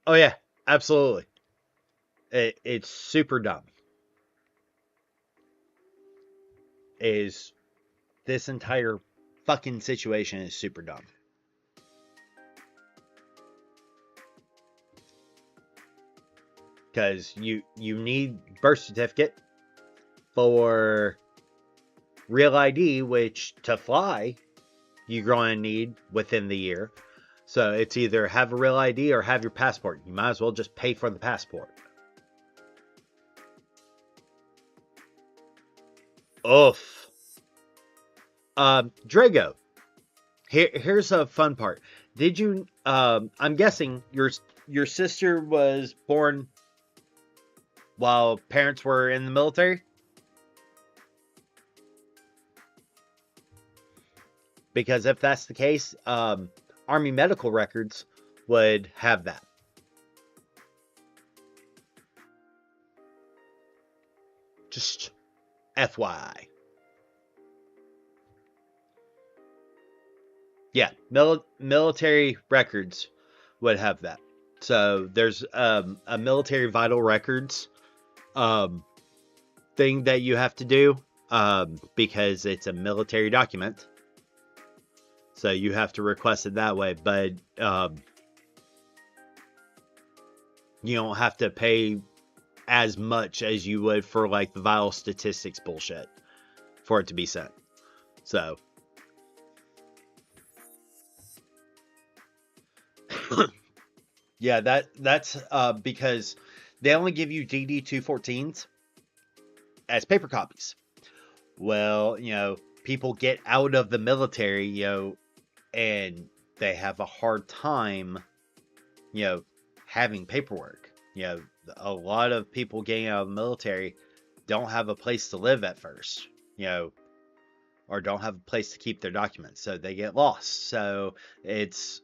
Oh yeah, absolutely. It's super dumb. This entire fucking situation is super dumb. because you need birth certificate for real ID, which to fly you're going to need within the year. So it's either have a real ID or have your passport. You might as well just pay for the passport. Oof. Drago. Here's a fun part. Did you? I'm guessing your sister was born while parents were in the military. Because if that's the case, Army medical records would have that. Just FYI. Yeah, military records would have that. So there's a military vital records thing that you have to do because it's a military document. So you have to request it that way, but you don't have to pay as much as you would for like the vital statistics bullshit for it to be sent. So yeah, that's because they only give you DD-214s as paper copies. Well, people get out of the military, and they have a hard time, having paperwork. A lot of people getting out of the military don't have a place to live at first, or don't have a place to keep their documents, so they get lost. So it's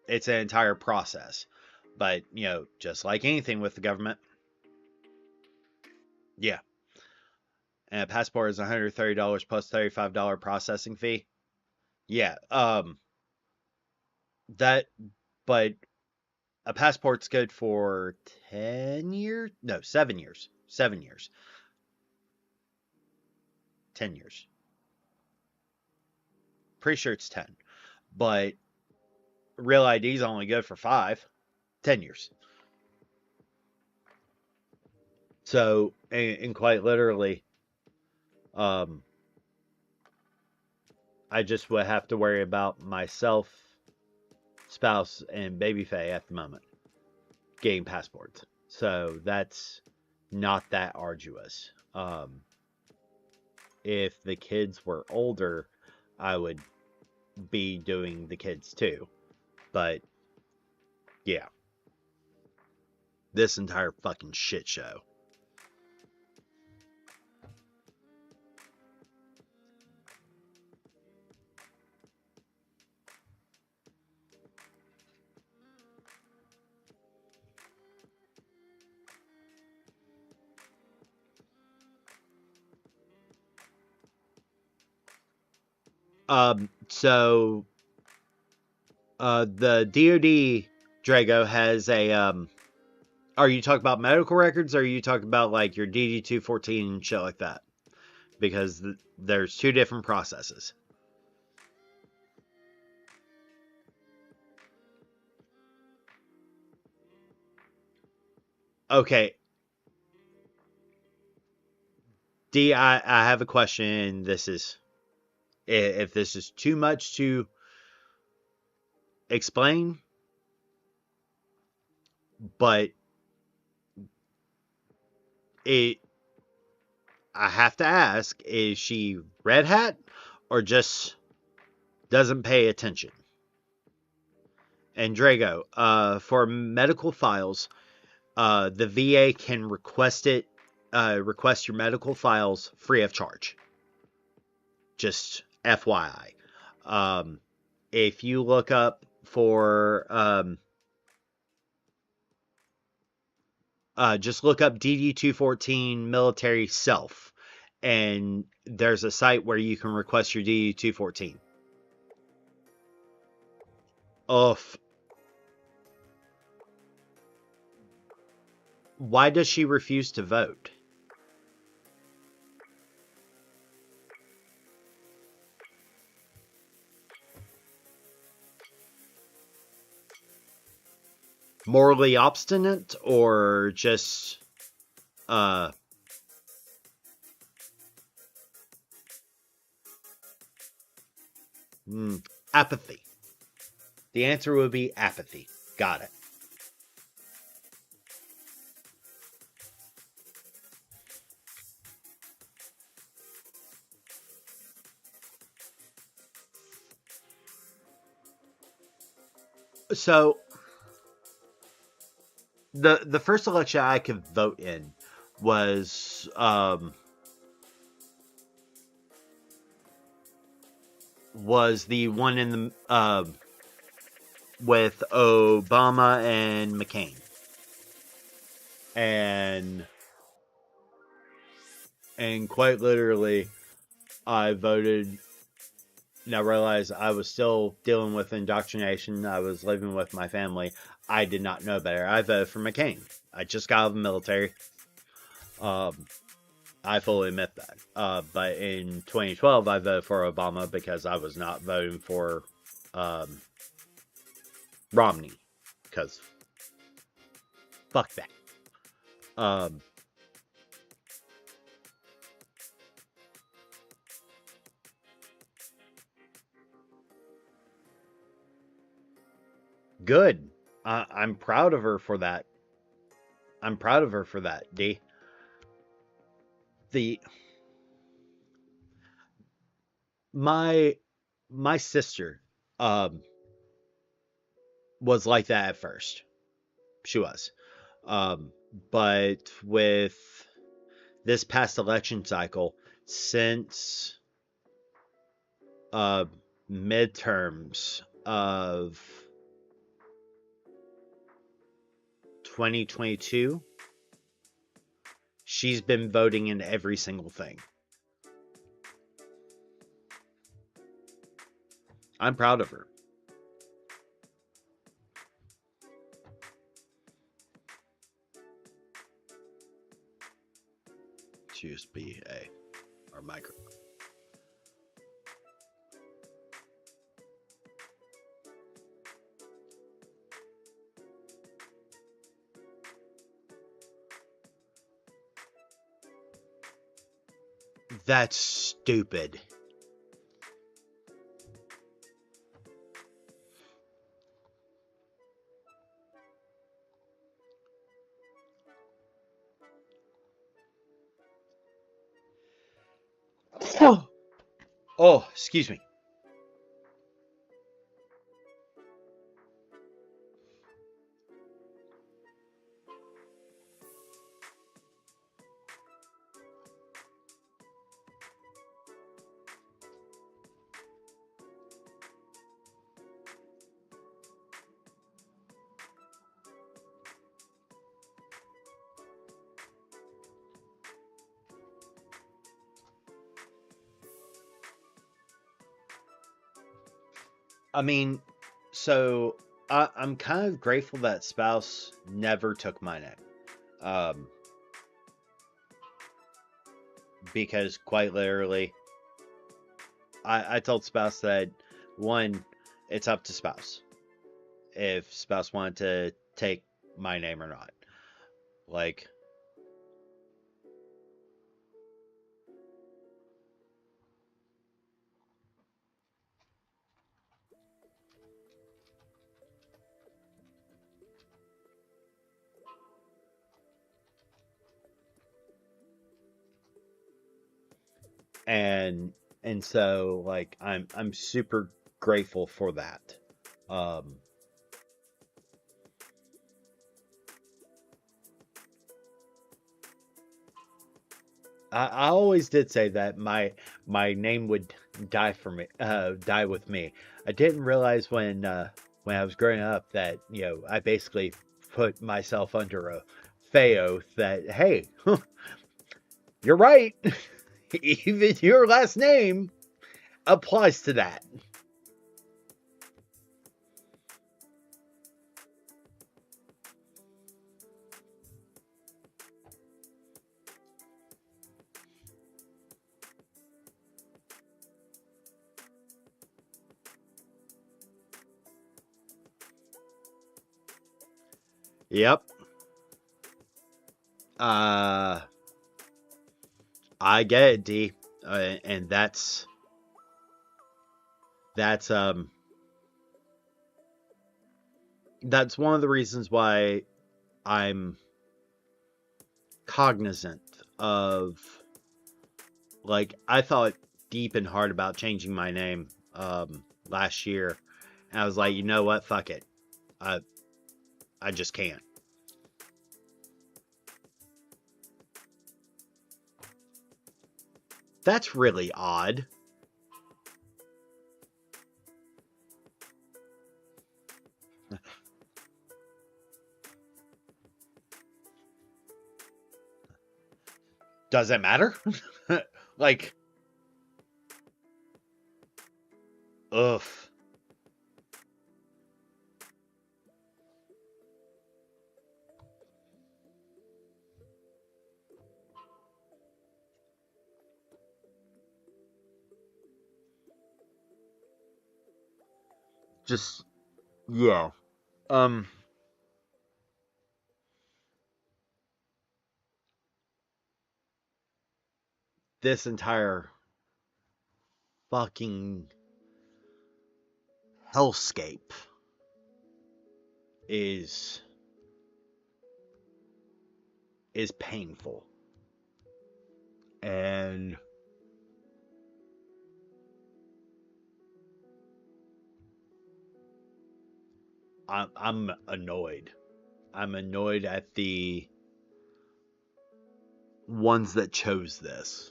an entire process. But, just like anything with the government, yeah. And a passport is $130 plus $35 processing fee. Yeah, but a passport's good for 10 years? No, 7 years. 7 years. 10 years. Pretty sure it's 10. But real ID is only good for 5. 10 years. So, and quite literally, I just would have to worry about myself, spouse, and baby Faye at the moment getting passports. So that's not that arduous. If the kids were older, I would be doing the kids too. But yeah, this entire fucking shit show. So the DoD Drago has a are you talking about medical records, or are you talking about like your DD-214 and shit like that? Because there's two different processes. Okay. D, I have a question. This is, if this is too much to explain, but I have to ask, is she red hat or just doesn't pay attention? And Drago, for medical files, the VA can request your medical files free of charge. Just FYI. If you look up for, just look up DD-214 military self, and there's a site where you can request your DD-214. Why does she refuse to vote? morally obstinate or just apathy? The answer would be apathy. Got it. So the first election I could vote in was the one in the with Obama and McCain, and quite literally, I voted. And I realized I was still dealing with indoctrination. I was living with my family. I did not know better. I voted for McCain. I just got out of the military. I fully admit that. But in 2012, I voted for Obama because I was not voting for Romney. Because fuck that. Good. I'm proud of her for that. I'm proud of her for that, D. My sister was like that at first. She was. But with this past election cycle, since midterms of 2022, she's been voting in every single thing. I'm proud of her. USB-A or micro. That's stupid. Oh, excuse me. I mean, so I'm kind of grateful that spouse never took my name. Because quite literally, I told spouse that, one, it's up to spouse if spouse wanted to take my name or not. Like, and so like I'm super grateful for that. Um, I always did say that my name would die for me, die with me. I didn't realize when I was growing up that I basically put myself under a fey oath that, hey, you're right, even your last name applies to that. Yep. I get it, D. And that's one of the reasons why I'm cognizant of, like, I thought deep and hard about changing my name last year, and I was like, you know what, fuck it, I just can't. That's really odd. Does it matter? Like, ugh. Just, yeah. This entire fucking hellscape is painful. And I'm annoyed. I'm annoyed at the ones that chose this.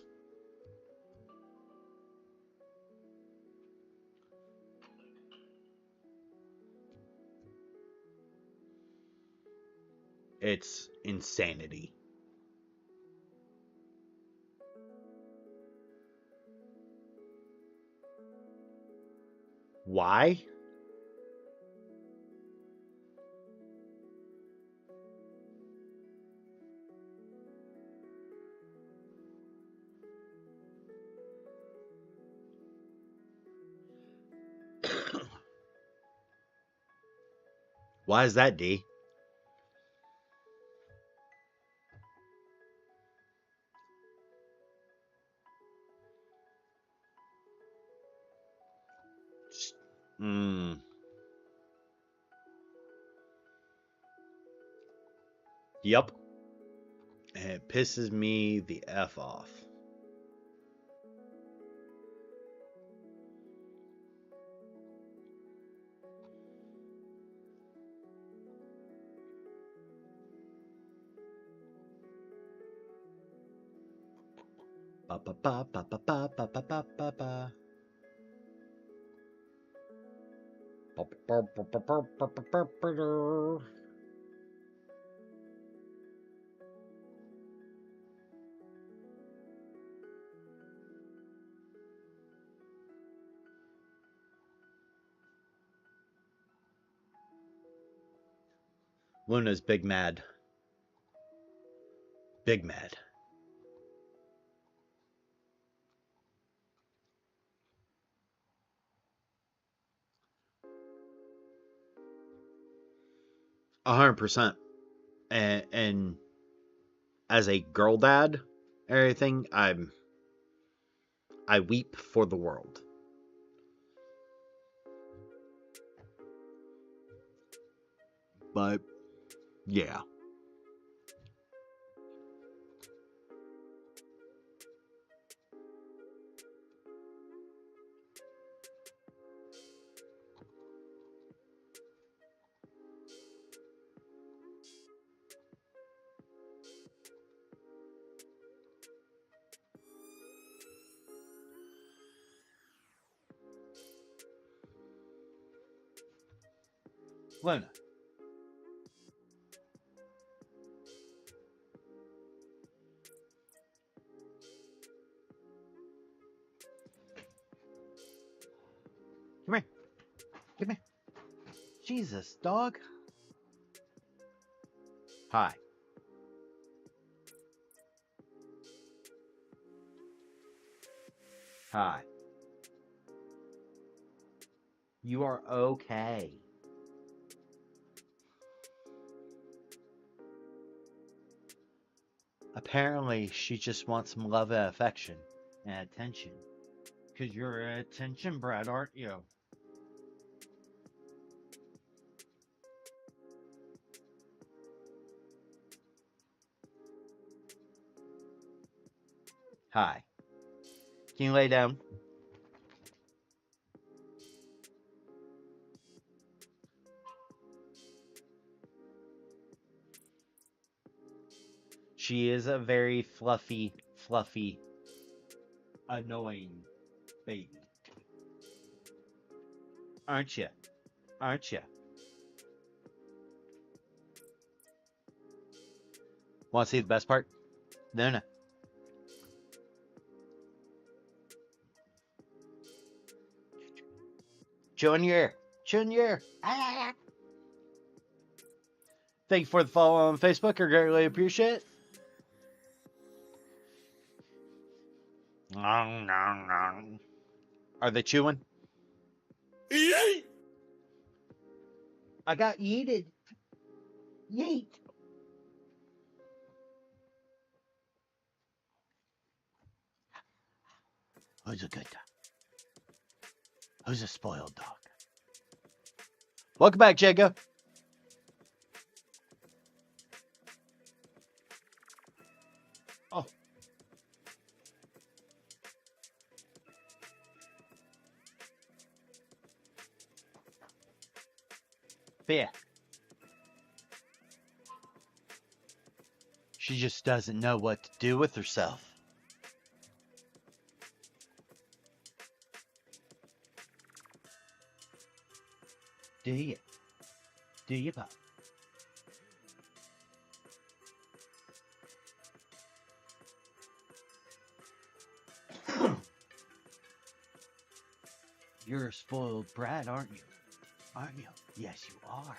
It's insanity. Why? Why is that, D? Hmm. Yup. And it pisses me the F off. Ba ba ba ba ba ba ba ba ba ba ba. Luna's big mad. Big mad. A 100%. And as a girl dad, everything, I weep for the world. But yeah. Luna. Come here. Come here. Jesus, dog. Hi. Hi. You are okay. Apparently, she just wants some love and affection and attention. Because you're an attention brat, aren't you? Hi. Can you lay down? She is a very fluffy, annoying baby. Aren't you? Aren't you? Want to see the best part? No. Junior. Ah. Thank you for the follow on Facebook. I greatly appreciate it. Are they chewing? I got yeeted. Yeet. Who's a good dog? Who's a spoiled dog? Welcome back, Jacob. Oh. Fear. She just doesn't know what to do with herself. Do you? Do you, Pop? You're a spoiled brat, aren't you? Aren't you? Yes, you are.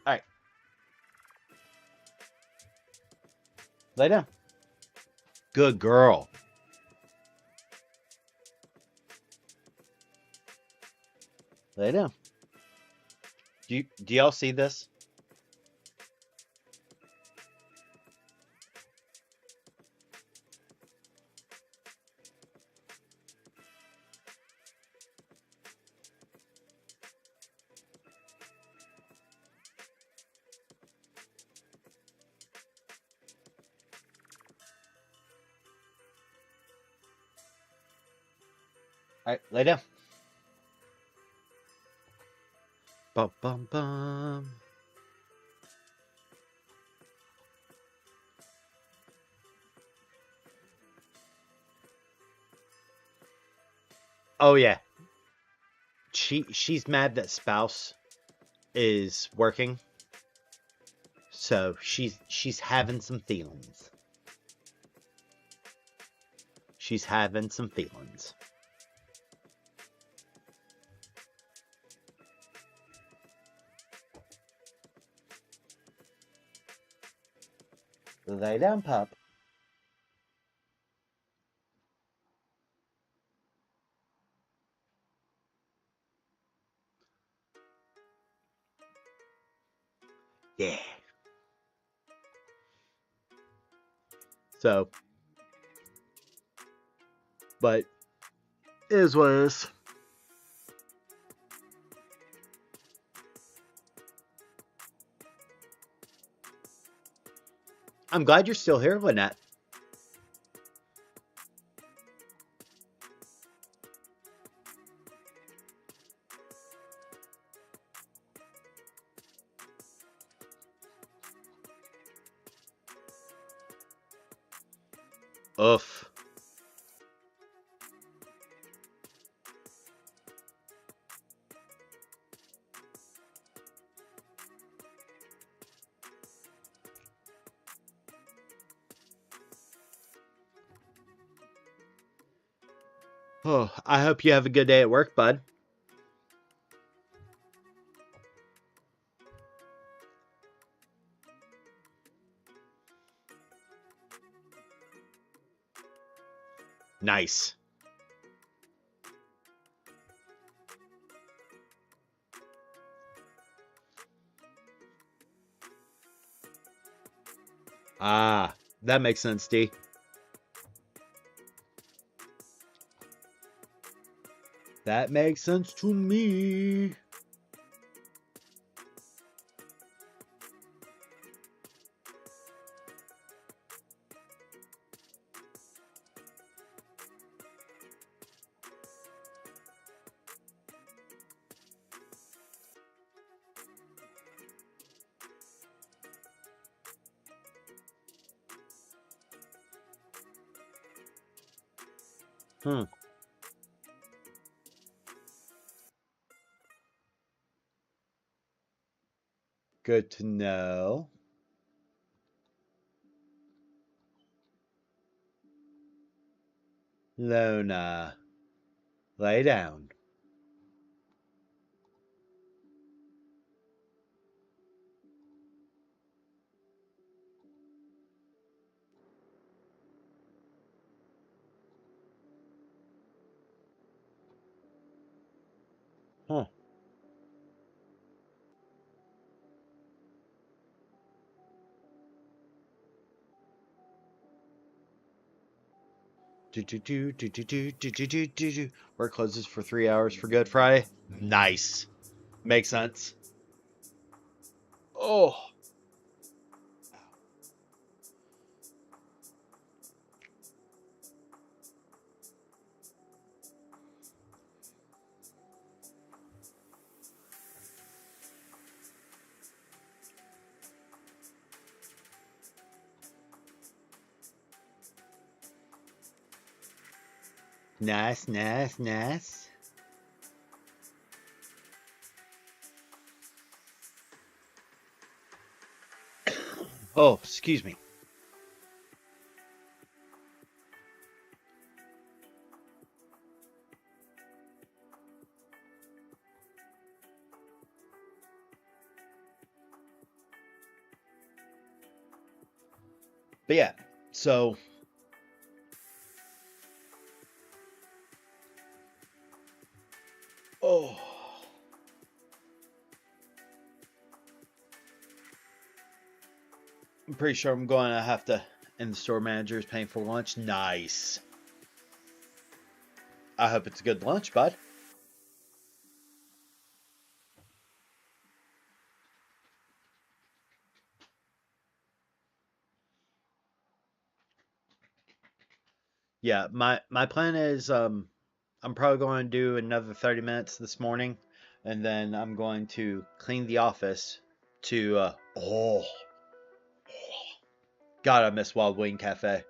Alright. Lay down. Good girl. Lay down. Do y'all see this? Alright, lay down. Bum bum bum. Oh yeah. She's mad that spouse is working. So she's having some feelings. She's having some feelings. Lay down, pup. Yeah. So, but it is what it is. I'm glad you're still here, Lynette. Oof. Oh, I hope you have a good day at work, bud. Nice. Ah, that makes sense, D. That makes sense to me. Hmm. Good to know. Lona, lay down. Huh. Work closes for 3 hours for Good Friday. Nice. Makes sense. Oh. Nice, nice, nice. Oh, excuse me. But yeah, so oh, I'm pretty sure I'm going to have to. And the store manager is paying for lunch. Nice. I hope it's a good lunch, bud. Yeah, my plan is I'm probably going to do another 30 minutes this morning, and then I'm going to clean the office to oh God, I miss Wild Wing Cafe.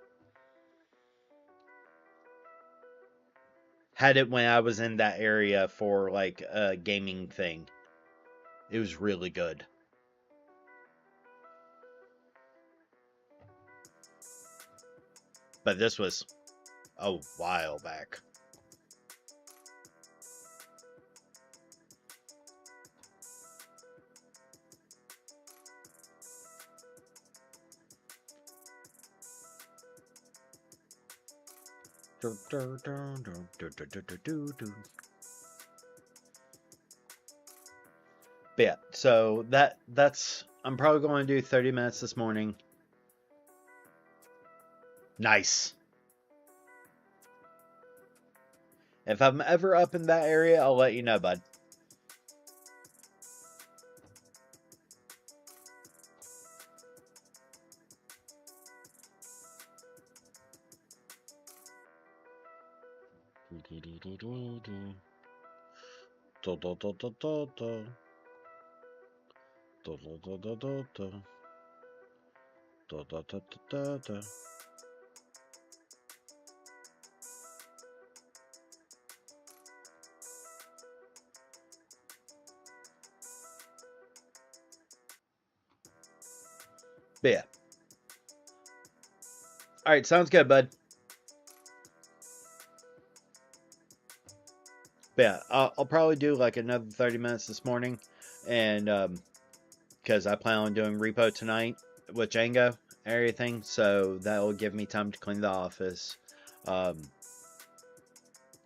Had it when I was in that area for like a gaming thing. It was really good. But this was a while back. But yeah, so that's I'm probably going to do 30 minutes this morning. Nice. If I'm ever up in that area, I'll let you know, bud. But yeah. All right, sounds good, bud. But yeah, I'll probably do like another 30 minutes this morning, and because I plan on doing repo tonight with Django and everything, so that will give me time to clean the office,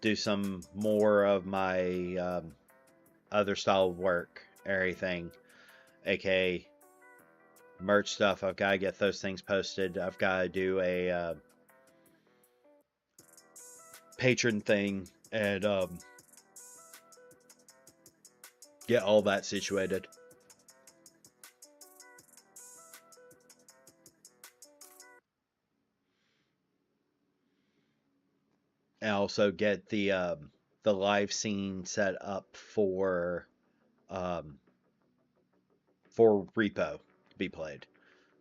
do some more of my other style of work, everything, aka merch stuff. I've got to get those things posted. I've got to do a patron thing and get all that situated. And also get the live scene set up for repo to be played.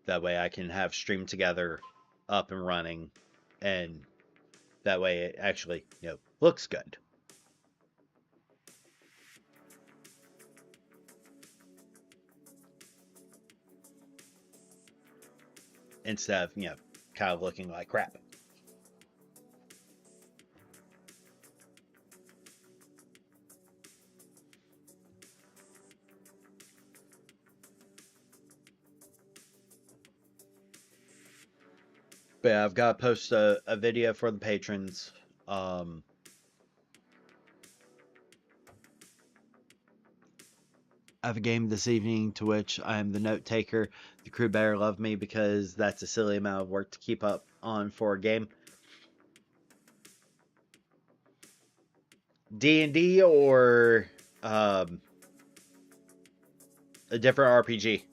That way I can have Stream Together up and running, and that way it actually, looks good. Instead of, kind of looking like crap. But yeah, I've got to post a video for the patrons. I have a game this evening to which I am the note taker. The crew better love me because that's a silly amount of work to keep up on for a game. D&D or a different RPG?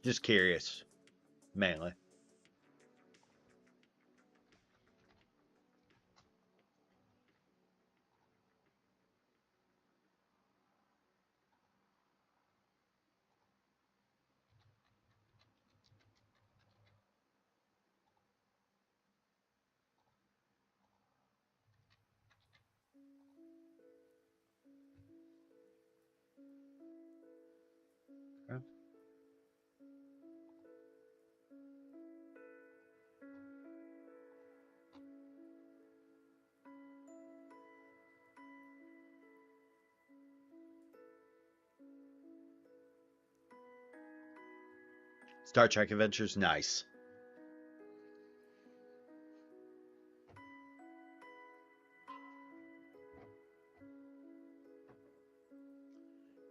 Just curious, mainly. Okay. Star Trek Adventures, nice.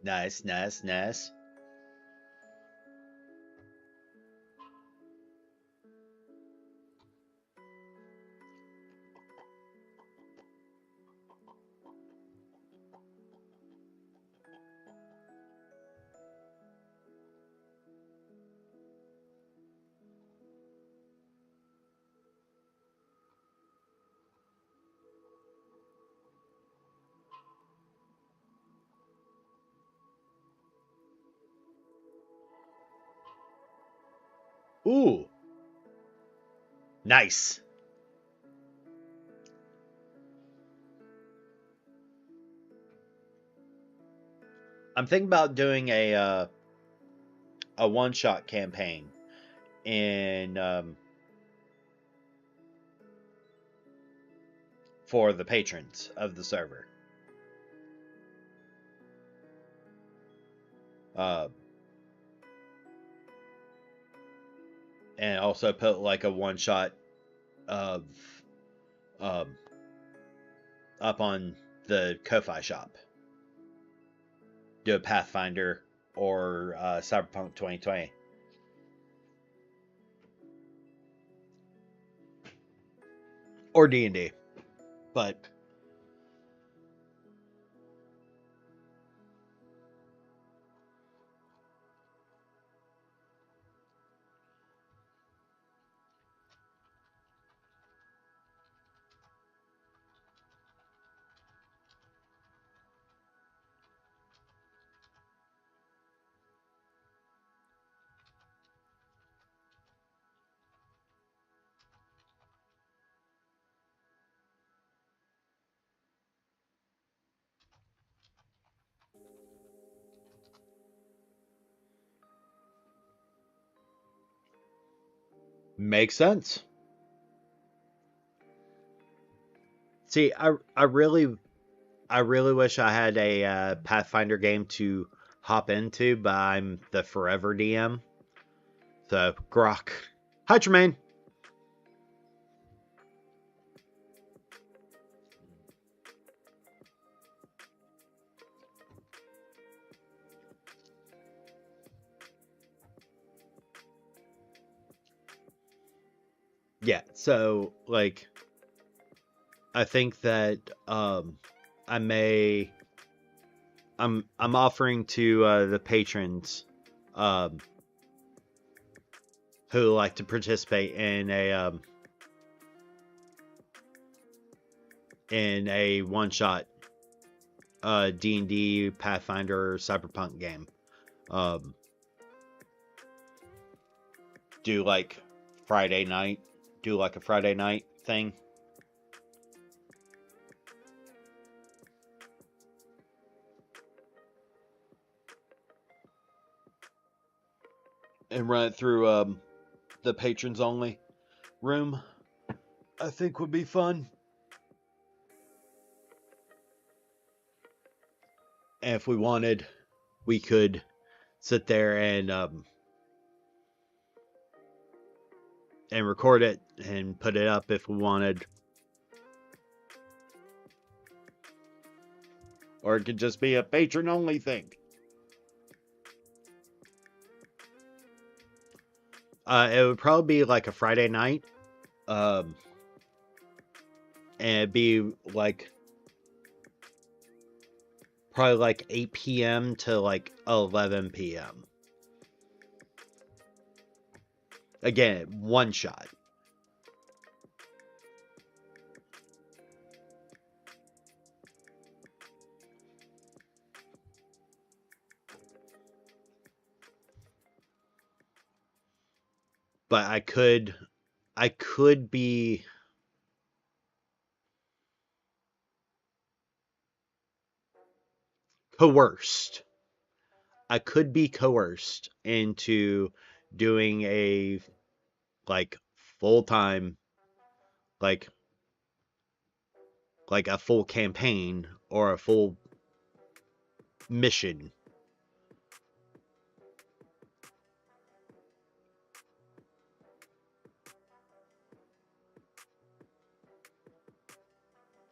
Nice, nice, nice. Ooh. Nice. I'm thinking about doing a one-shot campaign in for the patrons of the server. And also put like a one-shot of up on the Ko-Fi shop. Do a Pathfinder or Cyberpunk 2020. Or D&D. But makes sense. See, I really I really wish I had a Pathfinder game to hop into, but I'm the forever DM. So, Grok. Hi, Tremaine. Yeah, so, like, I think that I may I'm offering to the patrons who like to participate in a one shot D&D Pathfinder Cyberpunk game. Do like Friday night, do like a Friday night thing. And run it through the patrons only room. I think would be fun. And if we wanted, we could sit there and record it and put it up if we wanted. Or it could just be a patron only thing. It would probably be like a Friday night. And it'd be like probably like 8 p.m. to like 11 p.m. Again, one shot. But I could be coerced. I could be coerced into doing a like full-time like a full campaign or a full mission.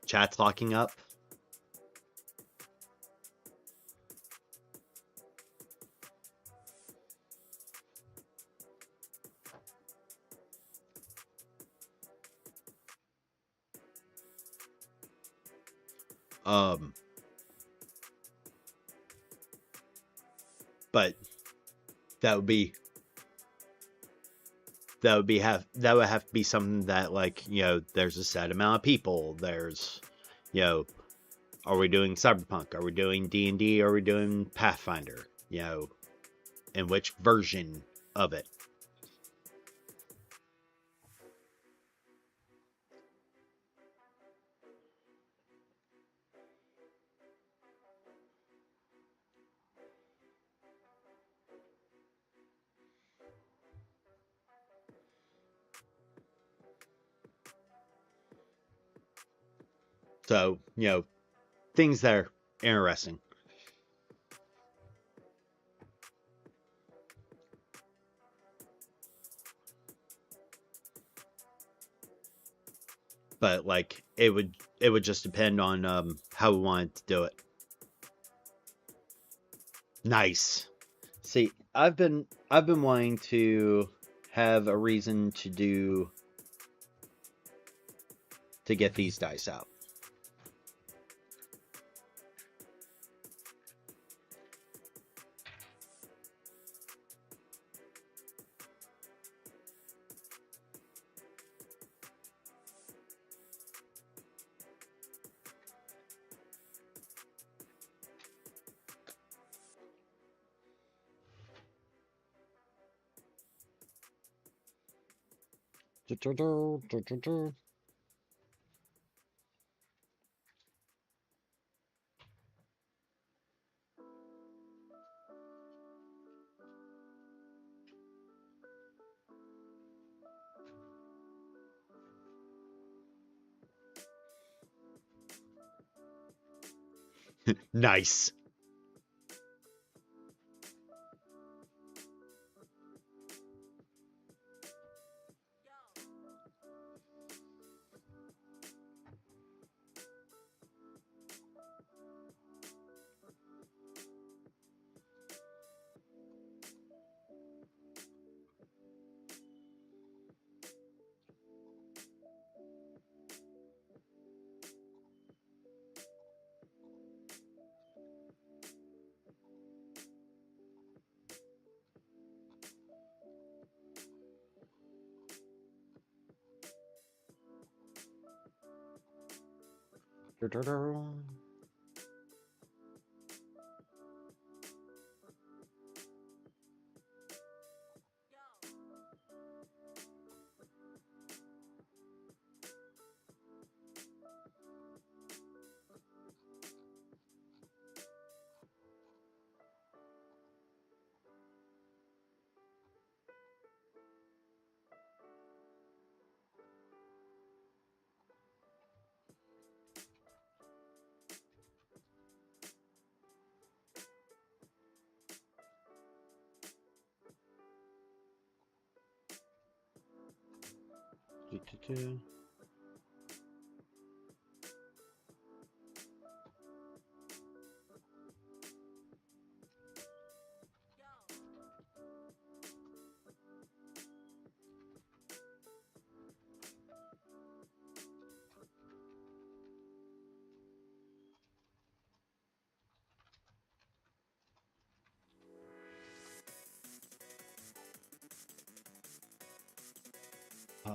Chat's locking up. But that would have to be something that, like, you know, there's a set amount of people. There's, you know, are we doing Cyberpunk? Are we doing D&D? Are we doing Pathfinder? You know, and which version of it? So, you know, things that are interesting. But like it would just depend on how we wanted to do it. Nice. See, I've been wanting to have a reason to get these dice out. Nice.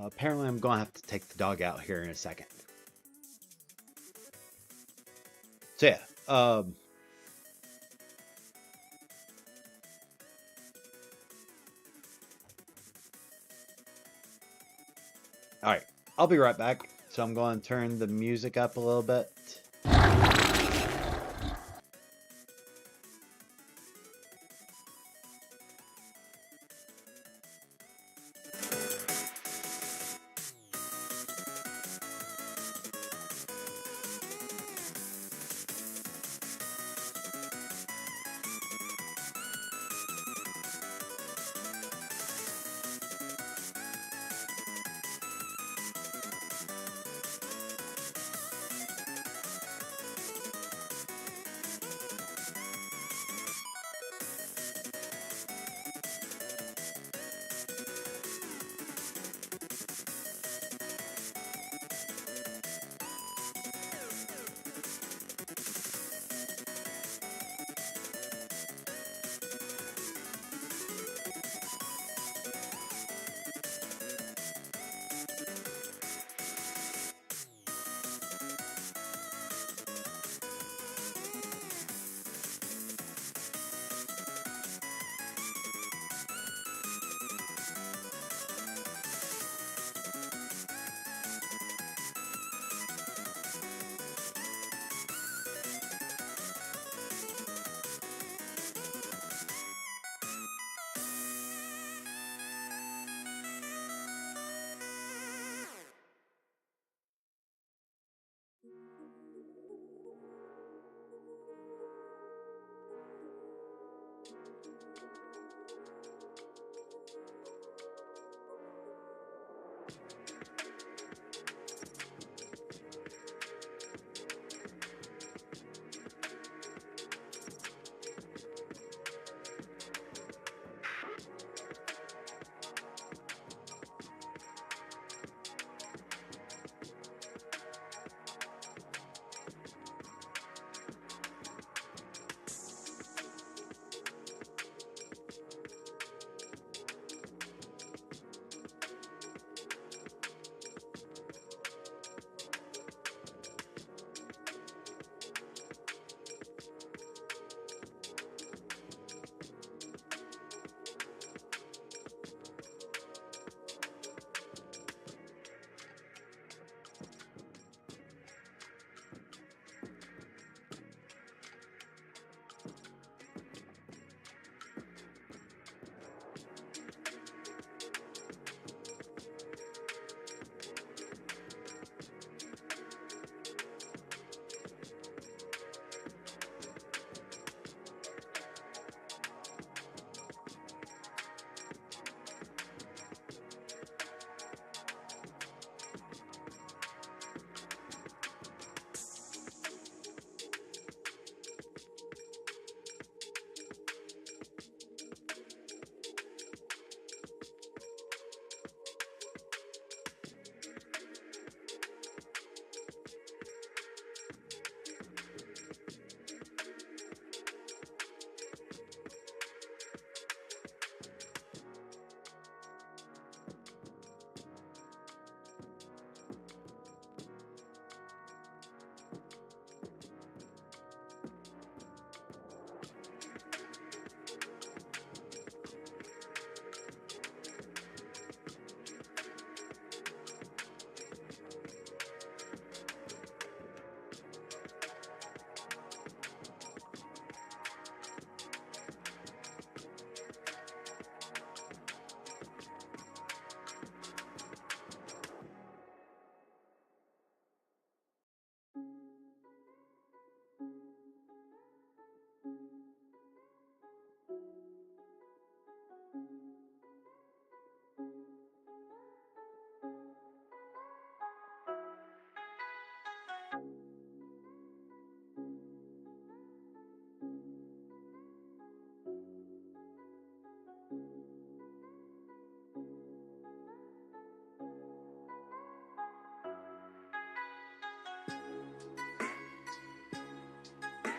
Apparently, I'm going to have to take the dog out here in a second. So yeah, all right, I'll be right back. So I'm going to turn the music up a little bit.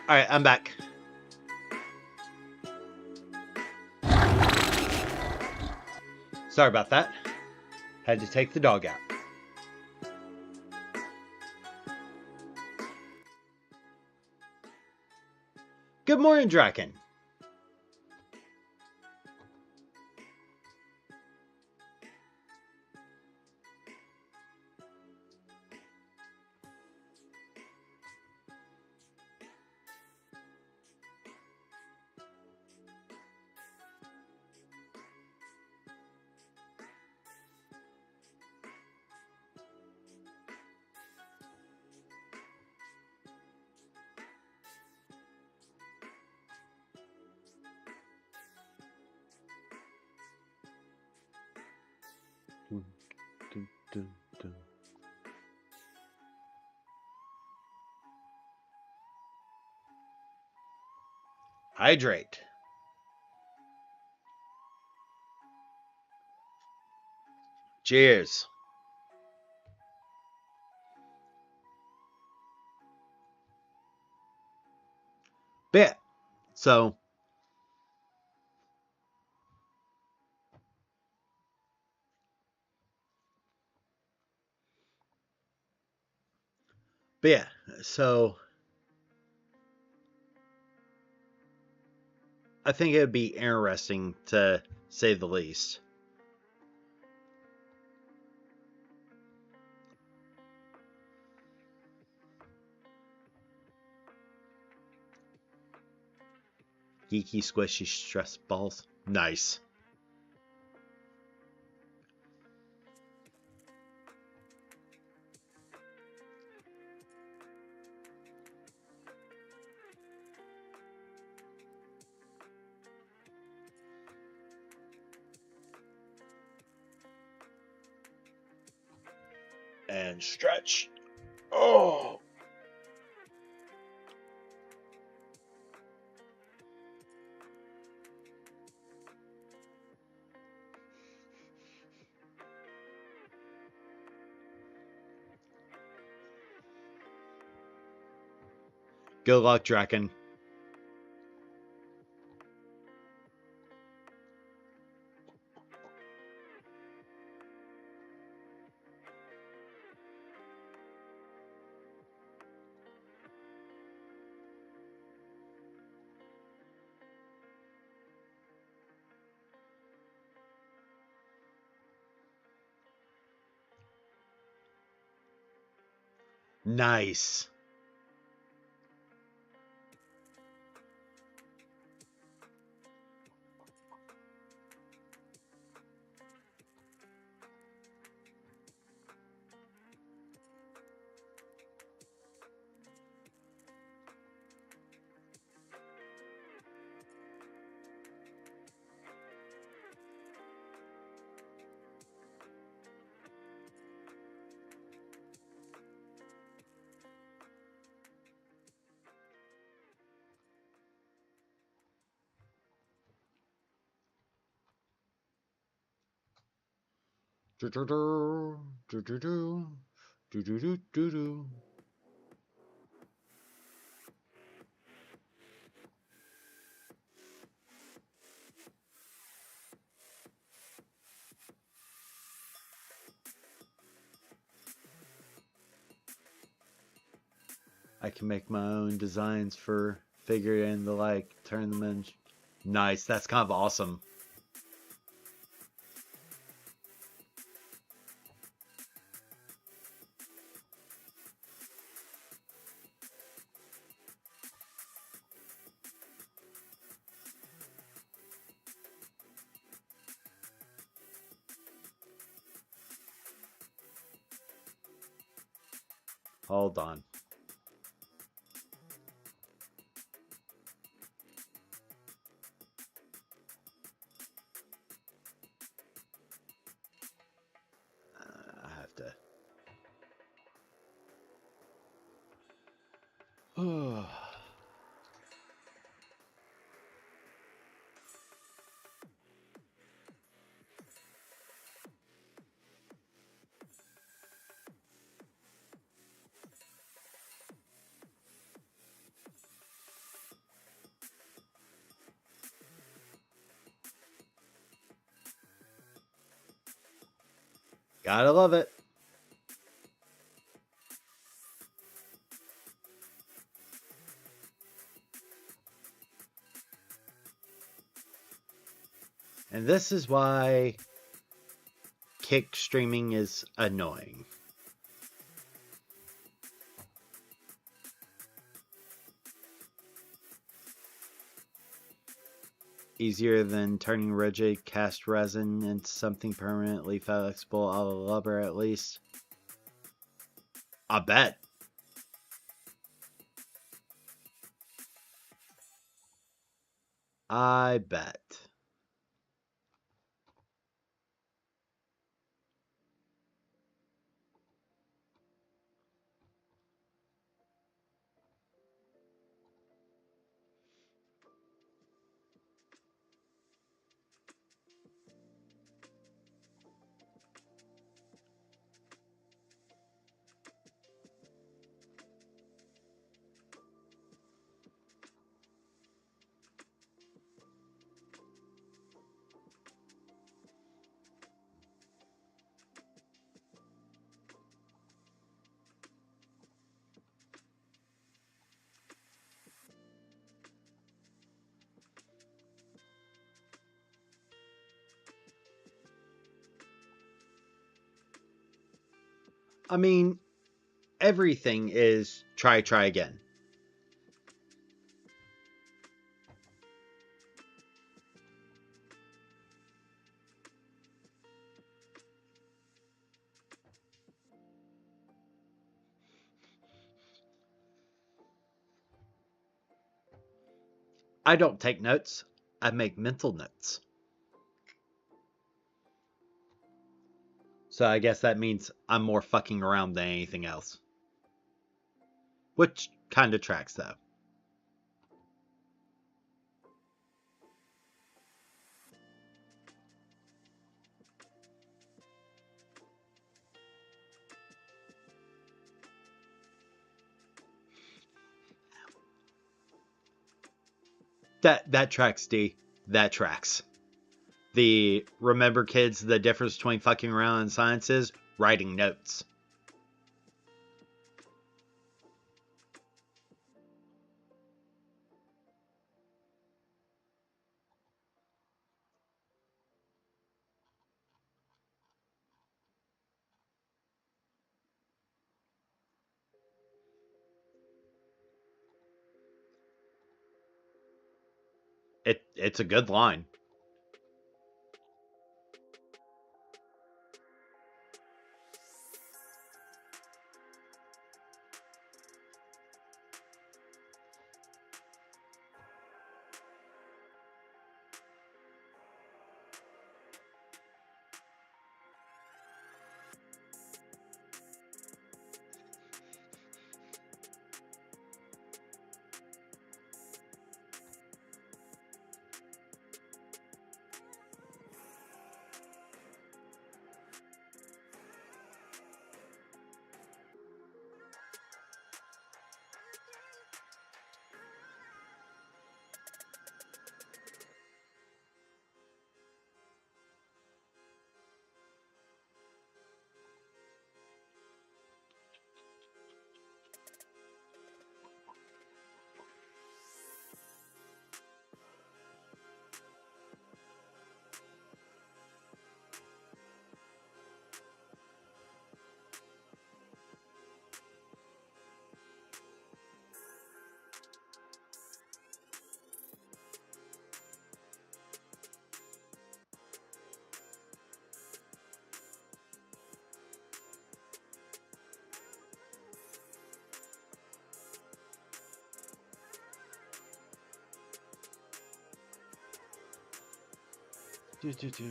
All right, I'm back. Sorry about that. Had to take the dog out. Good morning, Draken. Dun, dun, dun. Hydrate. Cheers. Bit. So, but yeah, so I think it would be interesting to say the least. Geeky, squishy stress balls. Nice. And stretch. Oh. Good luck, Draken. Nice. Do do do do do do do do do do do. I can make my own designs for figure and the like, turn them in. Nice. That's kind of awesome. Hold on. I have to. Gotta love it. And this is why kick streaming is annoying. Easier than turning rigid cast resin into something permanently flexible a la rubber, at least. I bet. I bet. I mean, everything is try again. I don't take notes. I make mental notes. So I guess that means I'm more fucking around than anything else. Which kind of tracks, though. That tracks, D. That tracks. The remember, kids, the difference between fucking around and science is writing notes. It's a good line. Do do do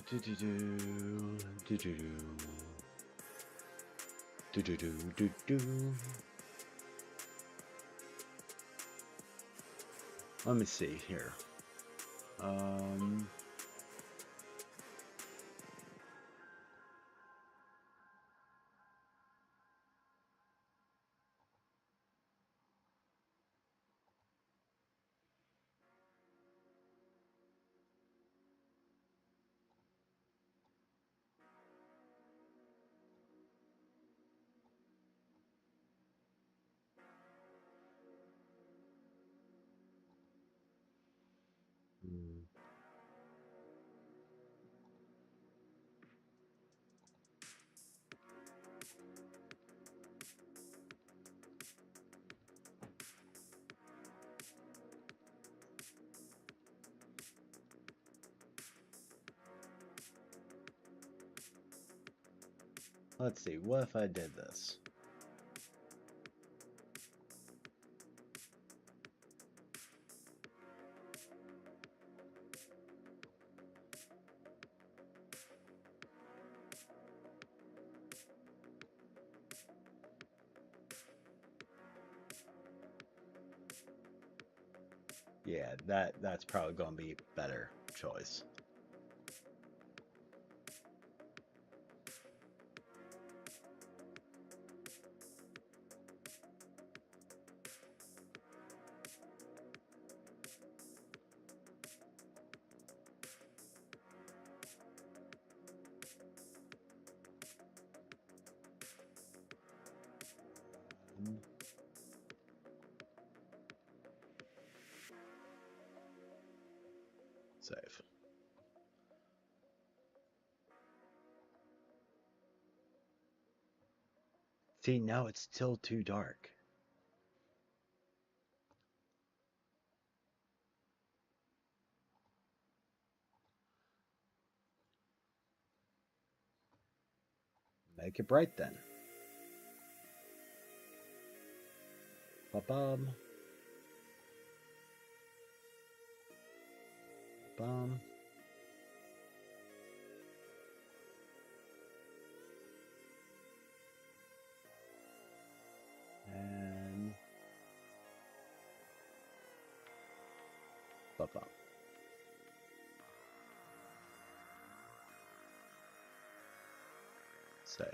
do do do do do do do do do do. Let me see here. Let's see, what if I did this? Yeah, that's probably going to be a better choice. Save. See, now it's still too dark. Make it bright then. Ba-bum. Bum. And ba-bum. Save.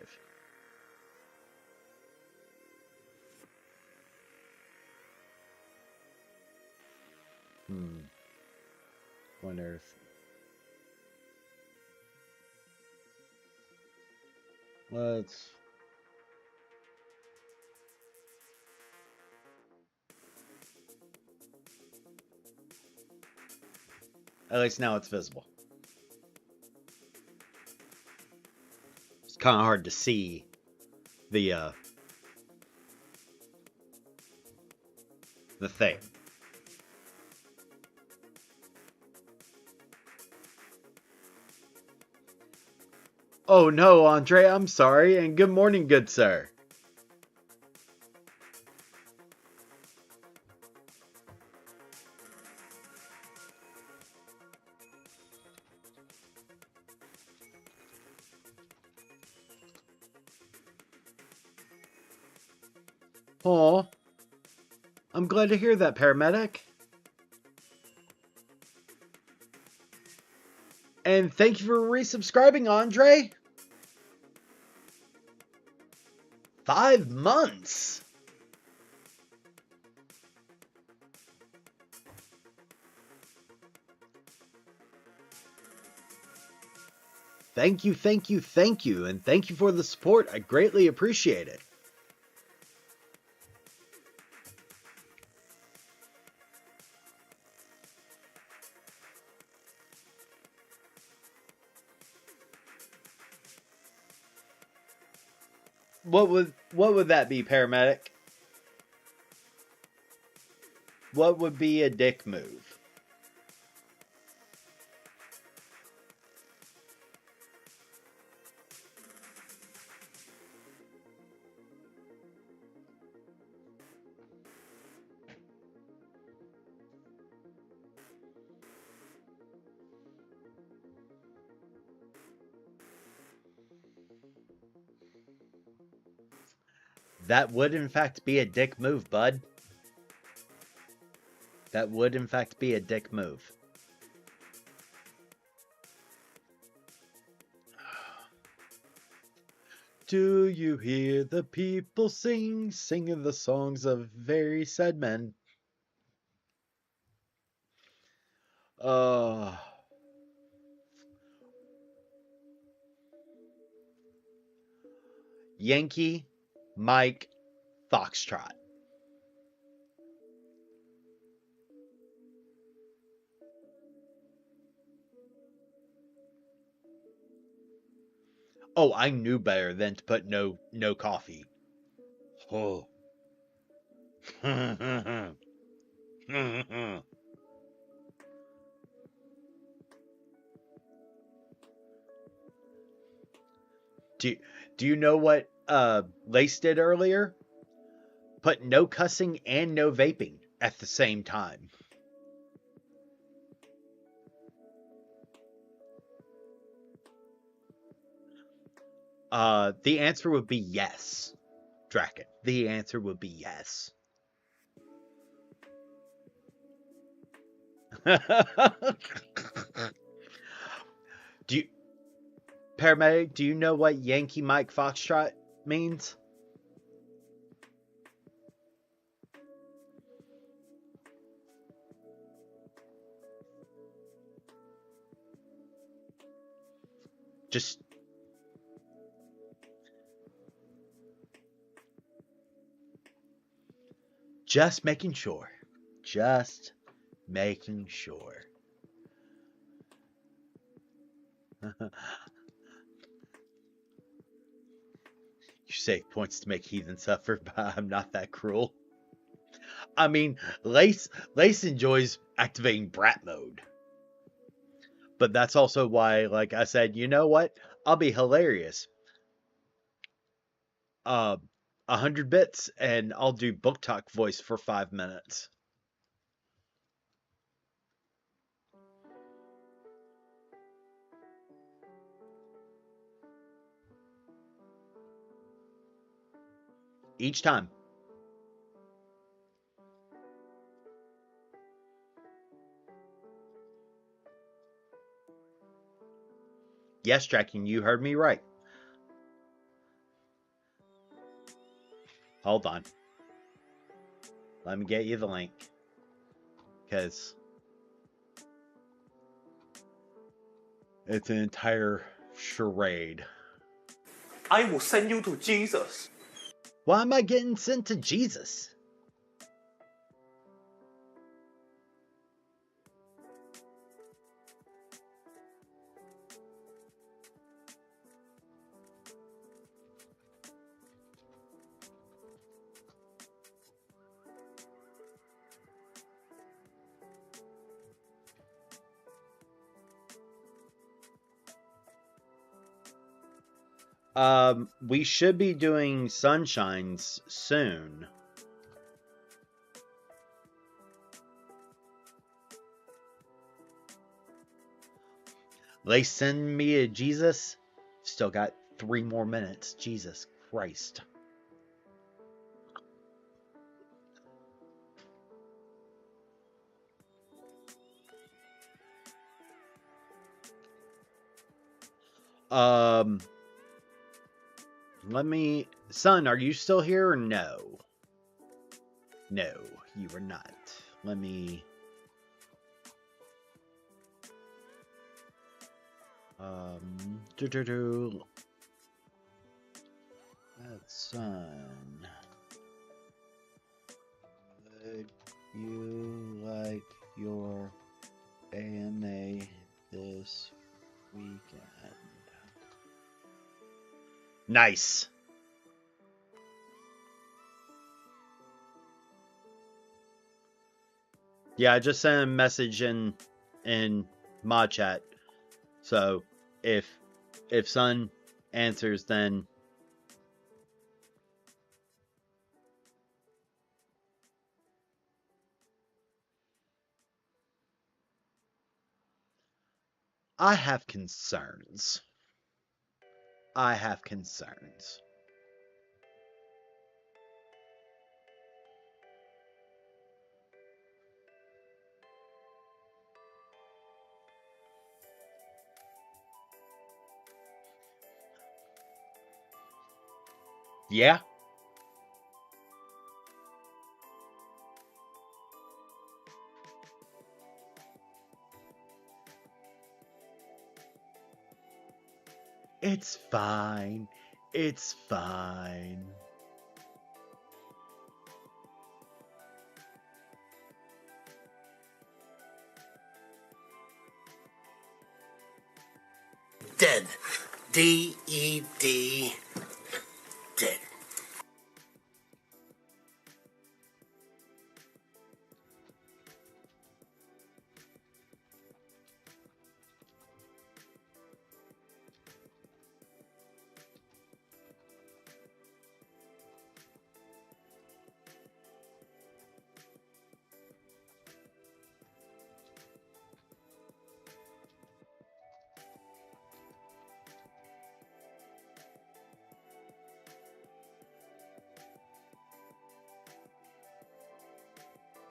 Wonder if... Let's... At least now it's visible. It's kind of hard to see the thing. Oh no, Andre, I'm sorry, and good morning, good sir. Oh, I'm glad to hear that, paramedic. And thank you for resubscribing, Andre. 5 months. Thank you, thank you, thank you, and thank you for the support. I greatly appreciate it. What would that be, paramedic? What would be a dick move? That would in fact be a dick move, bud. That would in fact be a dick move. Do you hear the people sing, singing the songs of very sad men? Yankee, Mike, Foxtrot. Oh, I knew better than to put no coffee. Oh. Do do you know what Lace did earlier? Put no cussing and no vaping at the same time. The answer would be yes, Draken. The answer would be yes. Do you, Paramedic, do you know what Yankee Mike Foxtrot means? Just making sure. Just making sure. You say points to make heathen suffer, but I'm not that cruel. I mean, Lace enjoys activating brat mode. But that's also why, like I said, you know what? I'll be hilarious. 100 bits, and I'll do book talk voice for 5 minutes. Each time. Yes, Tracking, you heard me right. Hold on. Let me get you the link. Because it's an entire charade. I will send you to Jesus. Why am I getting sent to Jesus? We should be doing sunshines soon. They send me to Jesus. Still got 3 more minutes. Jesus Christ. Let me... Son, are you still here or no? No, you are not. Let me... That son. Would you like your AMA this weekend? Nice. Yeah, I just sent a message in mod chat. So if Son answers, then I have concerns. I have concerns. Yeah? It's fine. It's fine. Dead. D-E-D. Dead.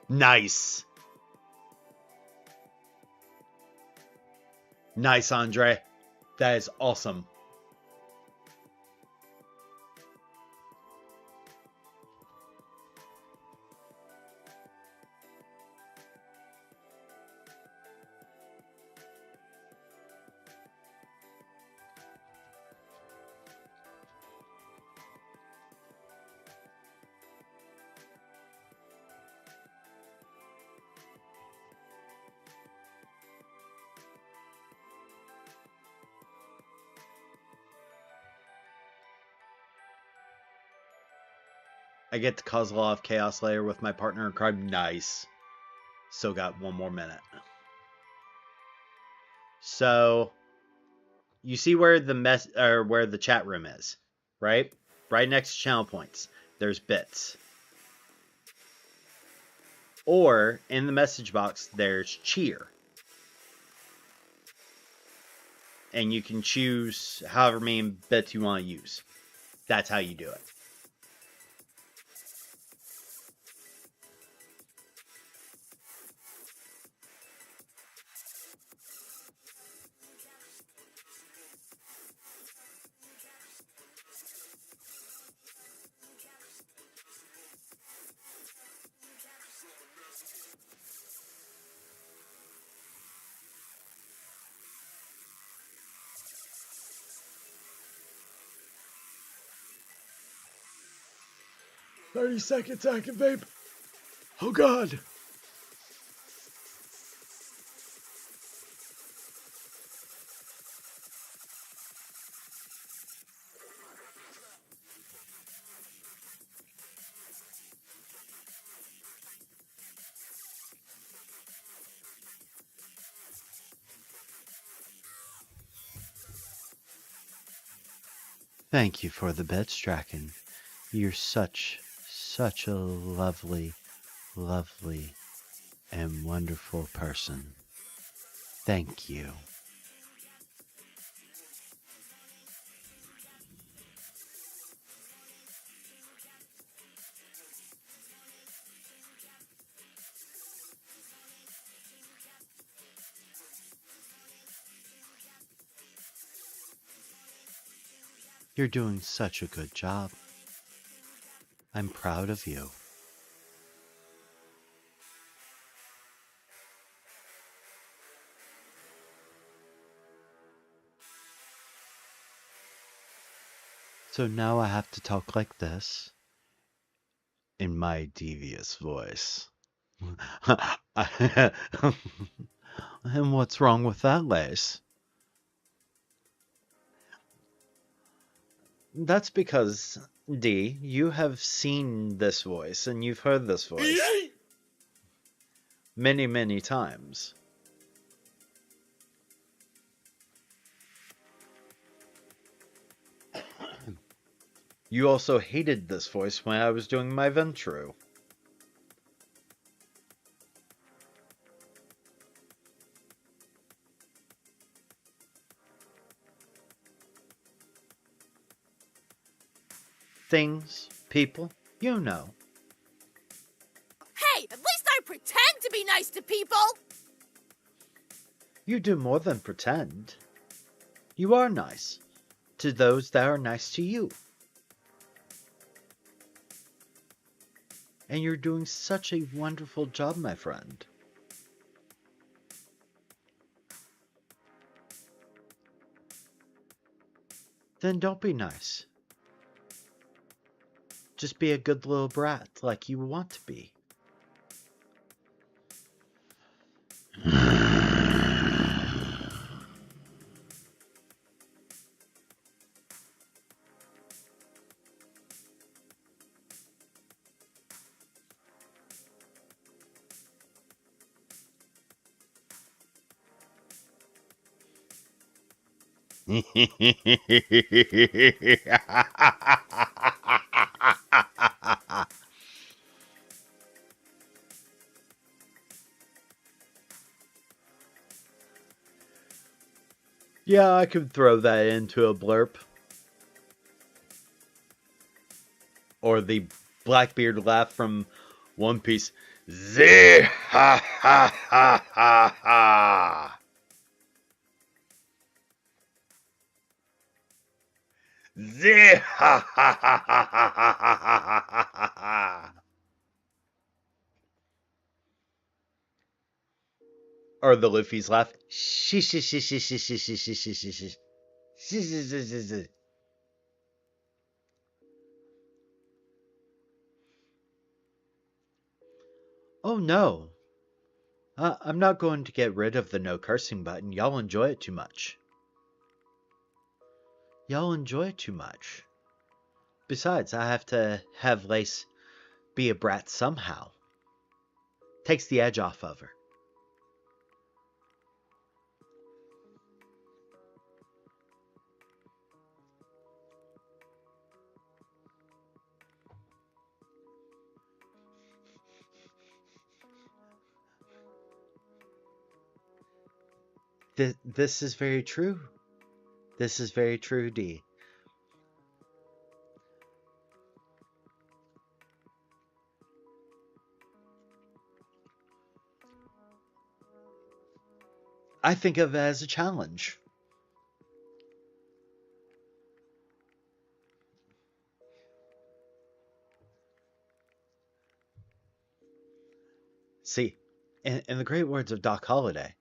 Nice. Nice, Andre. That is awesome. I get to cause a lot of chaos later with my partner in crime. Nice. Still got one more minute. So, you see where the where the chat room is, right? Right next to channel points. There's bits. Or in the message box, there's cheer. And you can choose however many bits you want to use. That's how you do it. "30 seconds activate. Oh God." Thank you for the bits, Draken. You're such a lovely, lovely, and wonderful person. Thank you. You're doing such a good job. I'm proud of you. So now I have to talk like this, in my devious voice. And what's wrong with that, Lace? That's because, D, you have seen this voice and you've heard this voice many, many times. You also hated this voice when I was doing my Ventru. Things, people, you know. Hey, at least I pretend to be nice to people! You do more than pretend. You are nice to those that are nice to you. And you're doing such a wonderful job, my friend. Then don't be nice. Just be a good little brat like you want to be. Yeah, I could throw that into a blurb. Or the Blackbeard laugh from One Piece. Z ha ha ha ha ha. Z ha ha ha ha ha ha ha ha ha ha. Or the Luffy's laugh. Oh no. I'm not going to get rid of the no cursing button. Y'all enjoy it too much. Y'all enjoy it too much. Besides, I have to have Lace be a brat somehow. Takes the edge off of her. This is very true. This is very true, D. I think of it as a challenge. See, in the great words of Doc Holliday,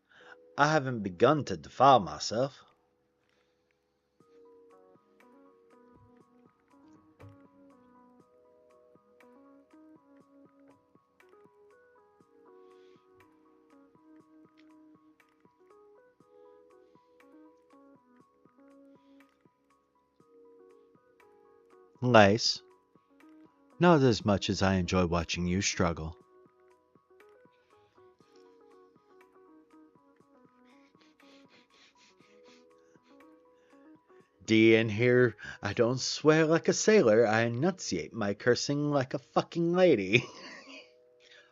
I haven't begun to defile myself. Lace, not as much as I enjoy watching you struggle. D in here, I don't swear like a sailor, I enunciate my cursing like a fucking lady.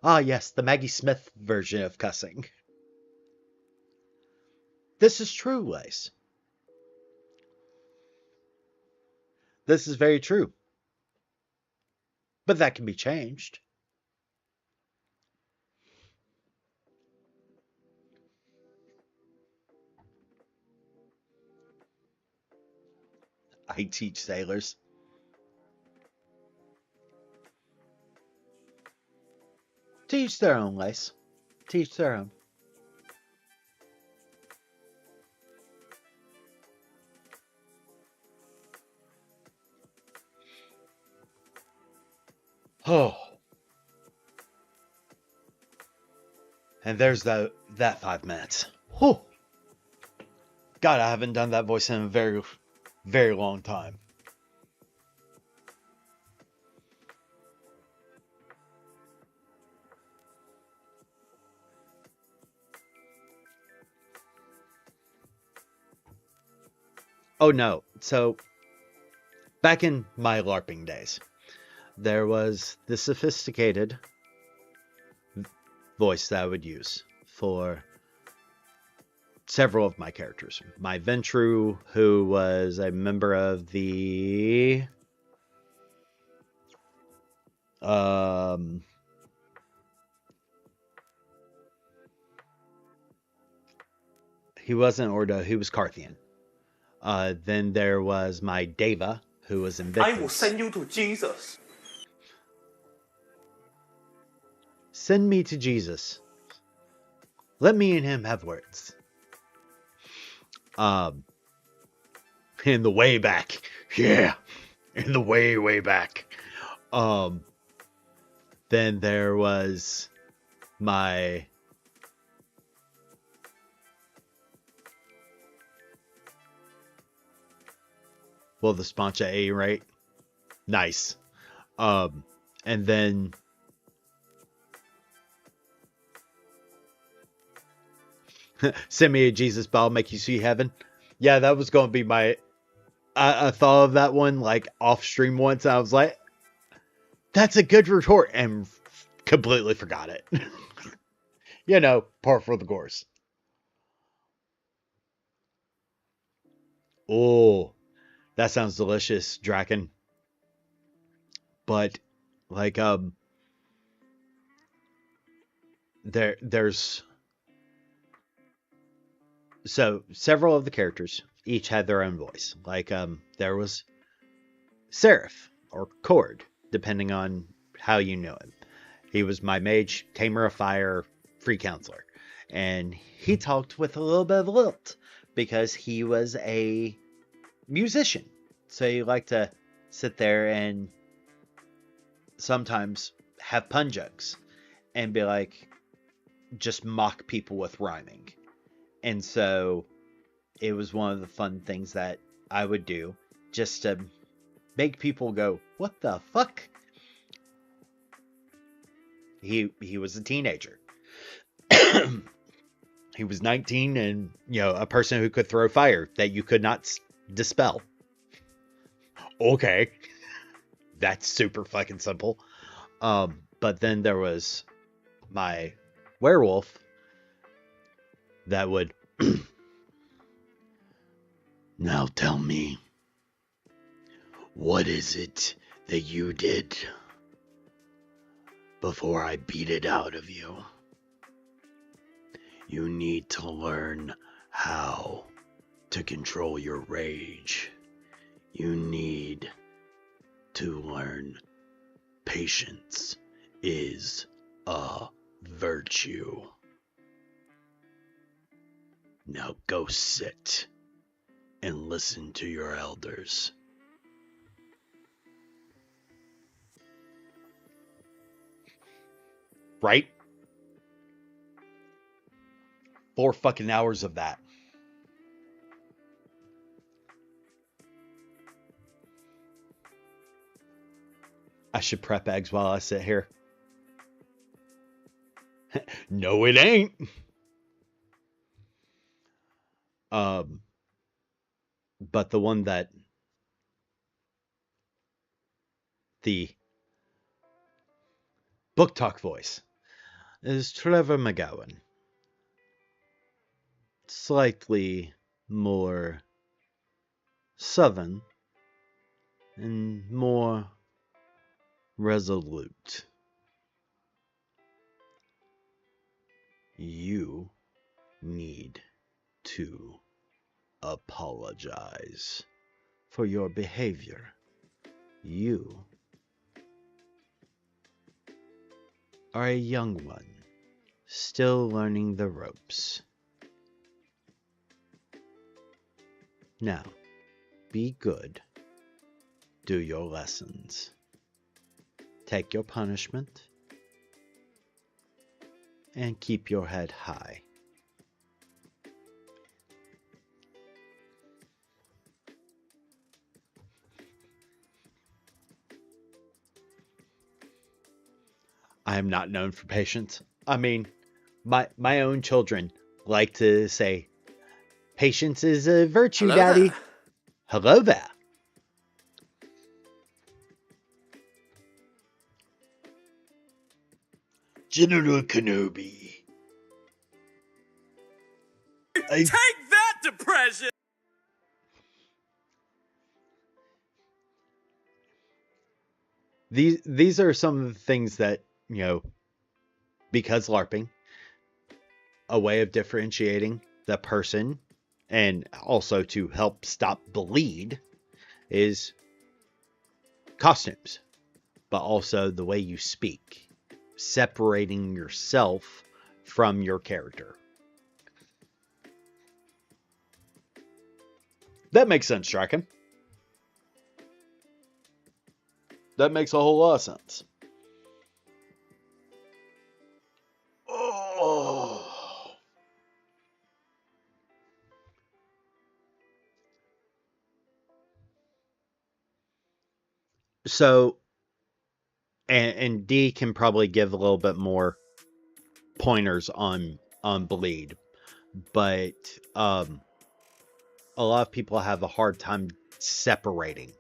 Ah yes, the Maggie Smith version of cussing. This is true, Lace. This is very true. But that can be changed. I teach sailors. Teach their own, Lace. Teach their own. Oh. And there's that 5 minutes. Whew. God, I haven't done that voice in a very, very long time. Oh no. So, back in my LARPing days, there was the sophisticated voice that I would use for several of my characters. My Ventru, who was a member of the he wasn't Ordo, he was Carthian. Then there was my Deva, who was Invictus. I will send you to Jesus. Send me to Jesus. Let me and him have words. In the way back. Yeah. In the way, way back. Then there was my the Sponcha A, right? Nice. And then send me a Jesus, but I'll make you see heaven. Yeah, that was going to be my... I thought of that one like off stream once. I was like, that's a good retort, and completely forgot it. You know, par for the course. Oh, that sounds delicious, Draken. But, like, there's so several of the characters each had their own voice. Like there was Seraph or Cord, depending on how you know him. He was my mage, tamer of fire, free counselor, and he talked with a little bit of lilt because he was a musician. So he liked to sit there and sometimes have pun jokes and be like, just mock people with rhyming. And so it was one of the fun things that I would do just to make people go, what the fuck? He was a teenager. He was 19 and, a person who could throw fire that you could not dispel. Okay. That's super fucking simple. But then there was my werewolf that would now tell me, what is it that you did before I beat it out of you? You need to learn how to control your rage. You need to learn patience is a virtue. Now go sit and listen to your elders. Right? 4 fucking hours of that. I should prep eggs while I sit here. No, it ain't. But the one that the book talk voice is Trevor McGowan. Slightly more southern and more resolute. You need to apologize for your behavior. You are a young one, still learning the ropes. Now, be good. Do your lessons. Take your punishment. And keep your head high. I am not known for patience. I mean, my own children like to say, patience is a virtue, Hello Daddy. there. Hello there. General Kenobi. Take that, depression! These are some of the things that, because LARPing, a way of differentiating the person and also to help stop bleed is costumes, but also the way you speak, separating yourself from your character. That makes sense, Draken. That makes a whole lot of sense. Oh. So, and D can probably give a little bit more pointers on bleed, but a lot of people have a hard time separating.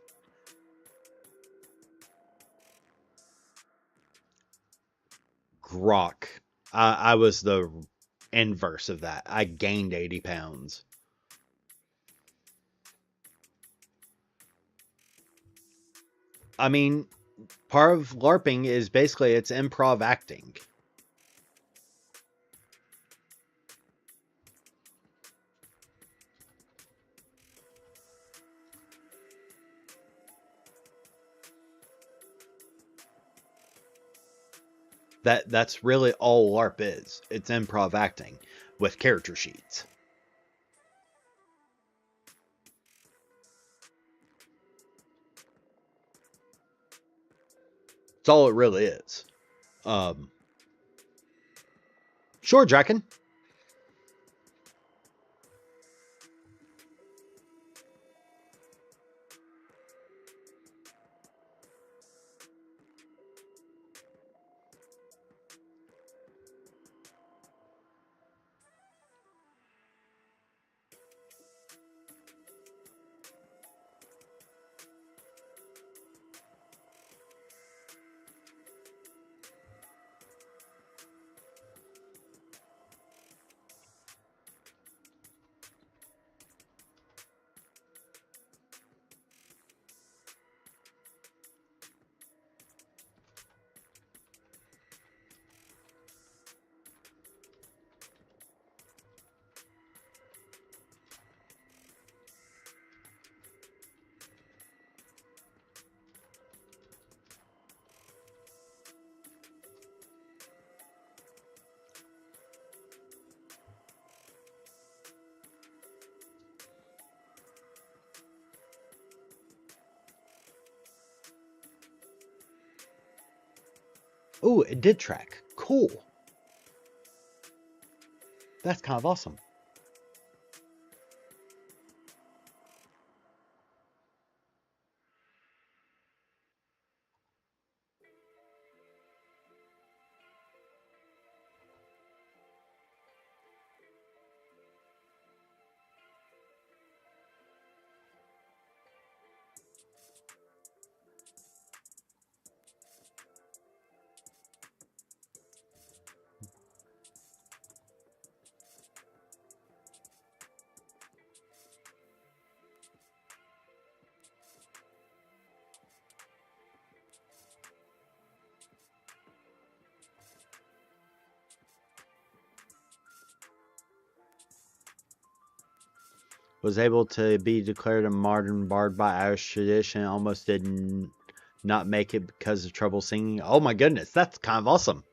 Grok. I was the inverse of that. I gained 80 pounds. I mean, part of LARPing is basically it's improv acting. That's really all LARP is. It's improv acting with character sheets. That's all it really is. Sure, Draken. Oh, it did track. Cool. That's kind of awesome. Was able to be declared a modern bard by Irish tradition. Almost did not make it because of trouble singing. Oh my goodness, that's kind of awesome.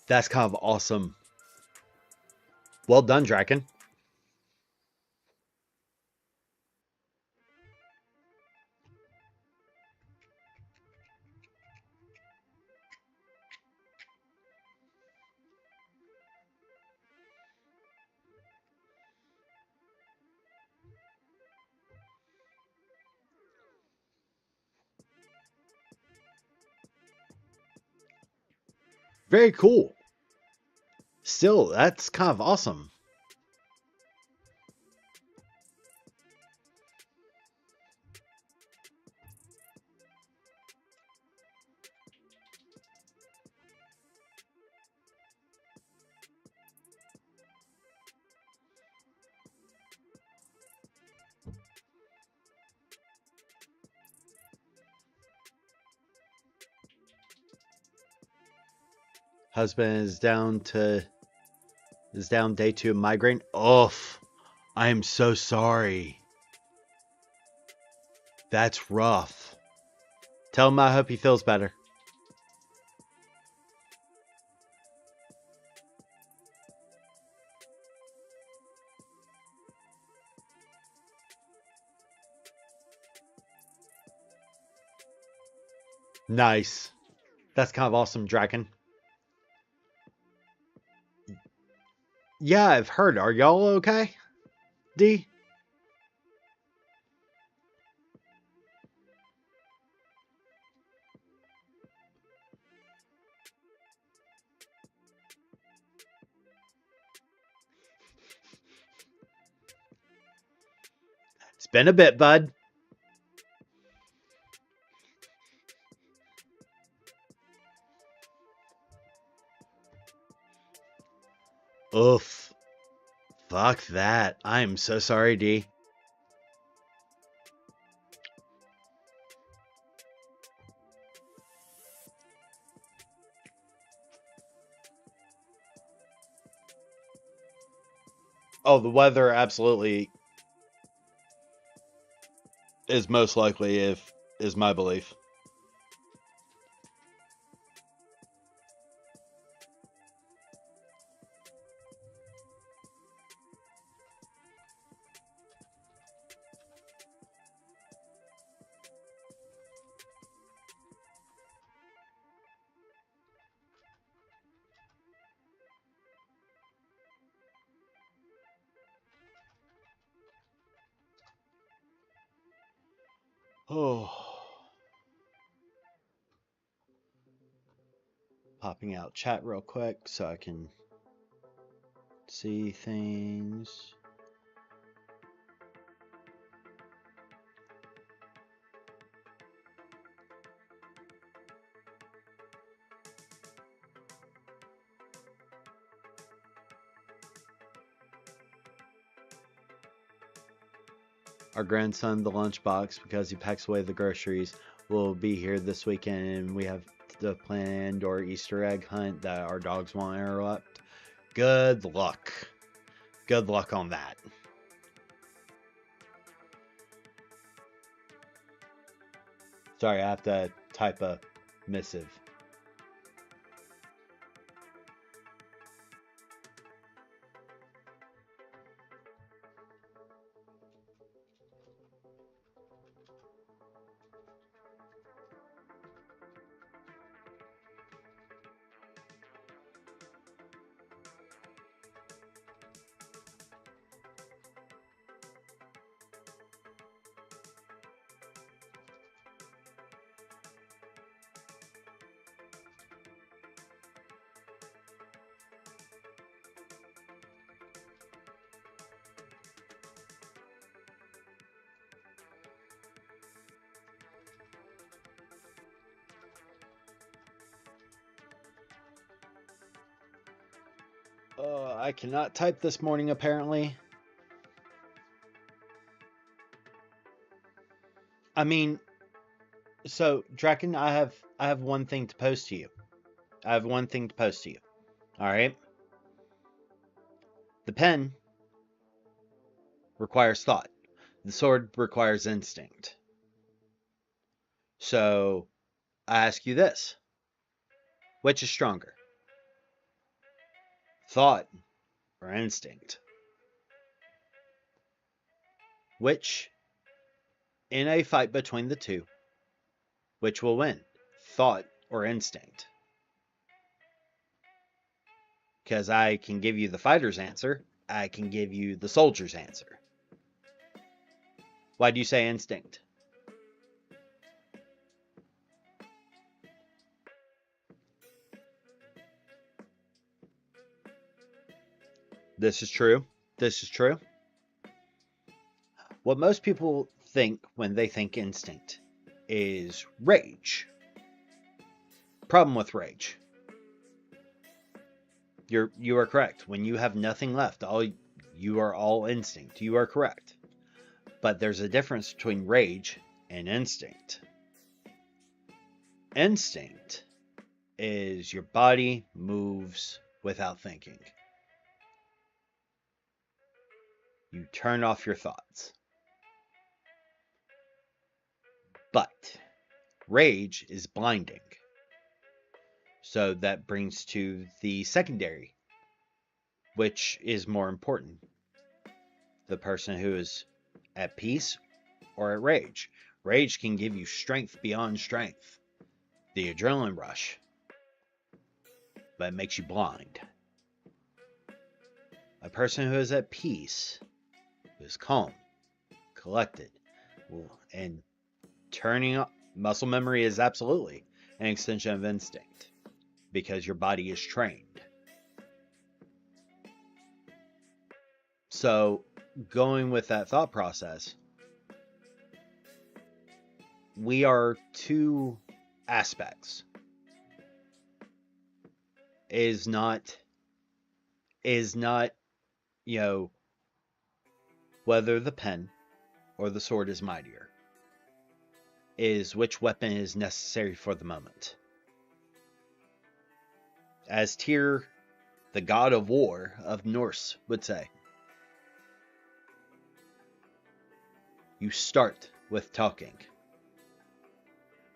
That's kind of awesome. Well done, Draken. Very cool. Still, that's kind of awesome. Husband is down day 2 of migraine. Oof. I am so sorry. That's rough. Tell him I hope he feels better. Nice. That's kind of awesome, Draken. Yeah, I've heard. Are y'all okay? D? It's been a bit, bud. Oof. Fuck that. I'm so sorry, D. Oh, the weather absolutely is most likely is my belief. Oh. Popping out chat real quick so I can see things. Our grandson, the lunchbox, because he packs away the groceries, will be here this weekend, and we have the planned or Easter egg hunt that our dogs won't interrupt. Good luck. Good luck on that. Sorry, I have to type a missive. I cannot type this morning, apparently. I mean, so Draken, I have one thing to post to you. I have one thing to post to you. All right. The pen requires thought. The sword requires instinct. So I ask you this: which is stronger, thought or instinct? Which, in a fight between the two, which will win, thought or instinct? Because I can give you the fighter's answer, I can give you the soldier's answer. Why do you say instinct? This is true. This is true. What most people think when they think instinct is rage. Problem with rage. You are correct. When you have nothing left, you are all instinct. You are correct. But there's a difference between rage and instinct. Instinct is your body moves without thinking. You turn off your thoughts. But rage is blinding. So that brings to the secondary, which is more important. The person who is at peace or at rage. Rage can give you strength beyond strength. the adrenaline rush, but it makes you blind. A person who is at peace, who is calm, collected, and turning up muscle memory is absolutely an extension of instinct because your body is trained. So, going with that thought process, we are two aspects. Is not, whether the pen or the sword is mightier. Is which weapon is necessary for the moment. As Tyr, the god of war of Norse, would say, you start with talking.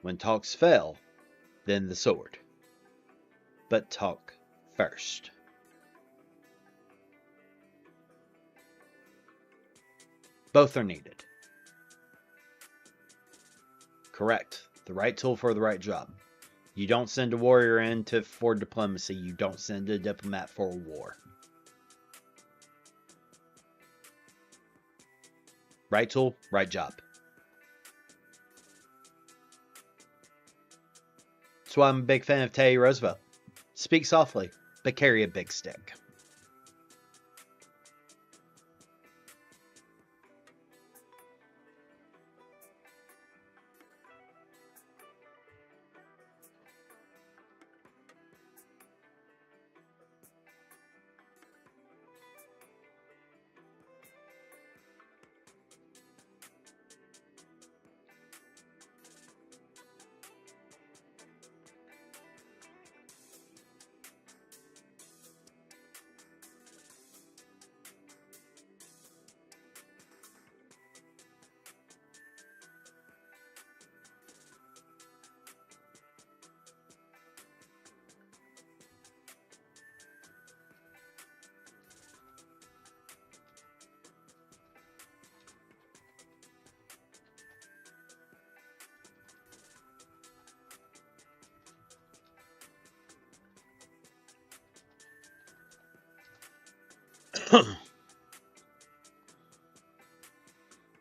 When talks fail, then the sword. But talk first. Both are needed. Correct. The right tool for the right job. You don't send a warrior in for diplomacy. You don't send a diplomat for war. Right tool, right job. That's why I'm a big fan of Teddy Roosevelt. Speak softly, but carry a big stick.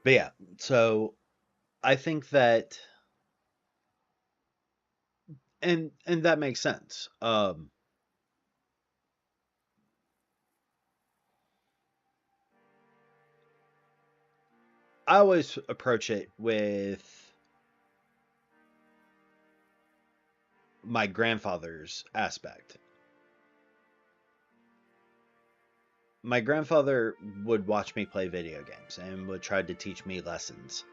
But yeah, so I think that, and that makes sense. I always approach it with my grandfather's aspect. My grandfather would watch me play video games and would try to teach me lessons.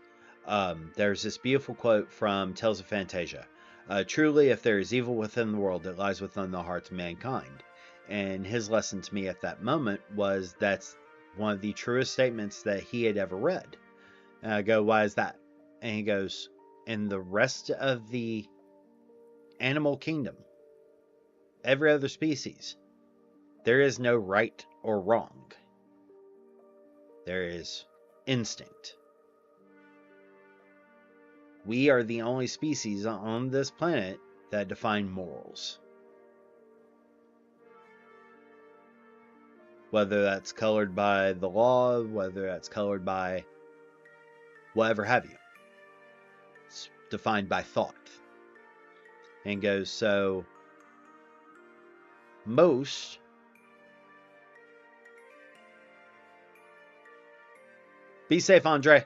There's this beautiful quote from Tales of Fantasia. Truly, if there is evil within the world, it lies within the hearts of mankind. And his lesson to me at that moment was that's one of the truest statements that he had ever read. And I go, why is that? And he goes, in the rest of the animal kingdom, every other species, there is no right or wrong. There is instinct. We are the only species on this planet that define morals. Whether that's colored by the law, whether that's colored by whatever have you. It's defined by thought. And goes, so most be safe, Andre.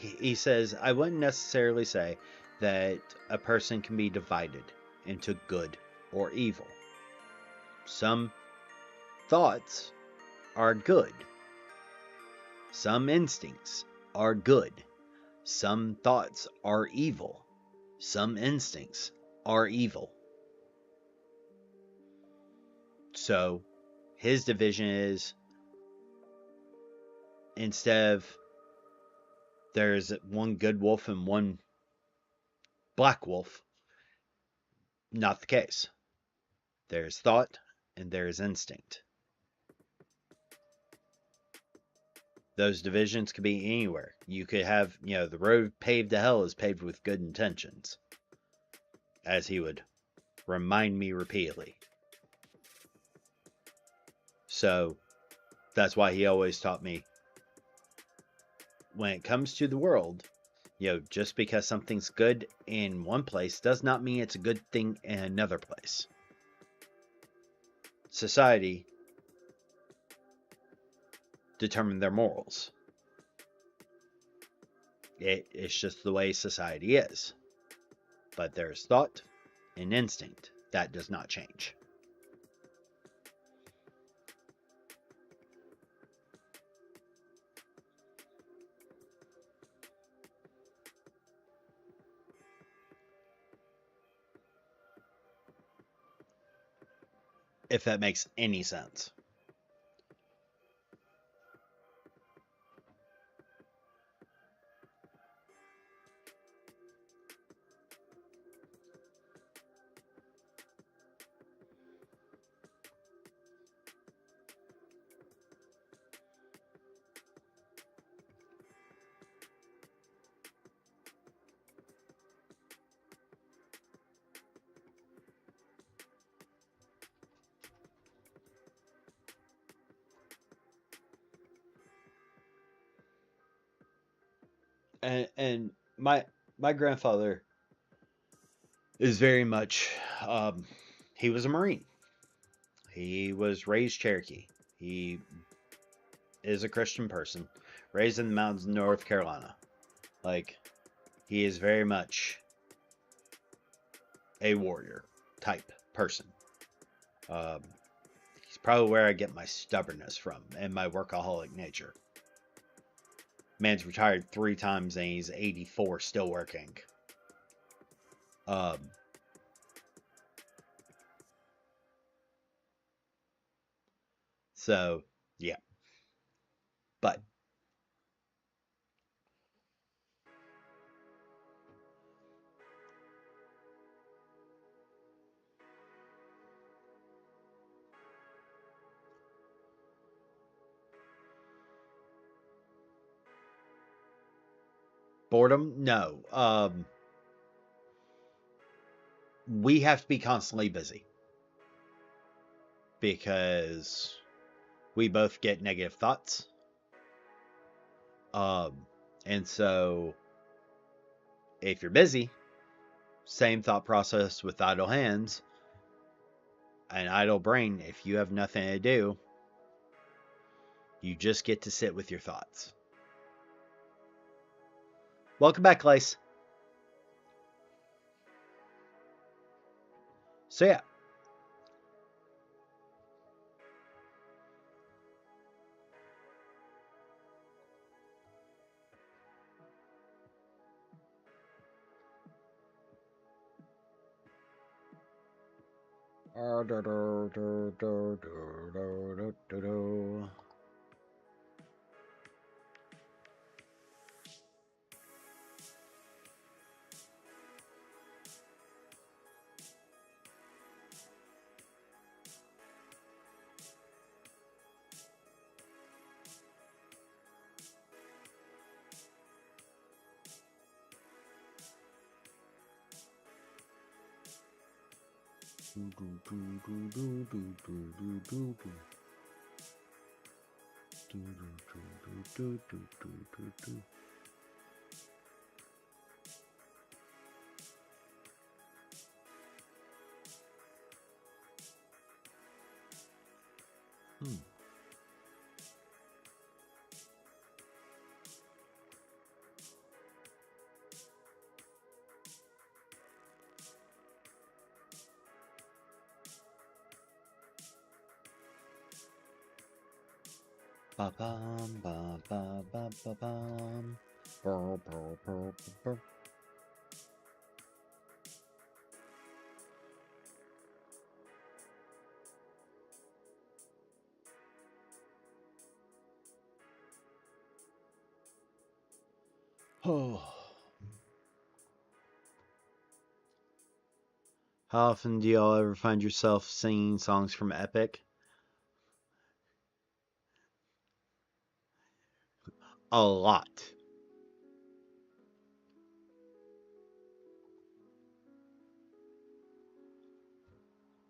He says, I wouldn't necessarily say that a person can be divided into good or evil. Some thoughts are good. Some instincts are good. Some thoughts are evil. Some instincts are evil. So, his division is, instead of there's one good wolf and one black wolf, not the case. There's thought and there's instinct. Those divisions could be anywhere. You could have, the road paved to hell is paved with good intentions, as he would remind me repeatedly. So that's why he always taught me, when it comes to the world, just because something's good in one place does not mean it's a good thing in another place. Society determine their morals. It's just the way society is. But there is thought and instinct that does not change. If that makes any sense. And my grandfather is very much, he was a Marine. He was raised Cherokee. He is a Christian person, raised in the mountains of North Carolina. Like, he is very much a warrior type person. He's probably where I get my stubbornness from and my workaholic nature. Man's retired 3 times and he's 84 still working. So, yeah. But boredom? No. We have to be constantly busy. Because we both get negative thoughts. And so if you're busy, same thought process with idle hands, an idle brain. If you have nothing to do, you just get to sit with your thoughts. Welcome back, Lace. So yeah. Ba bum ba ba ba ba bum. Burr, burr, burr, burr. Oh. How often do y'all ever find yourself singing songs from Epic? A lot.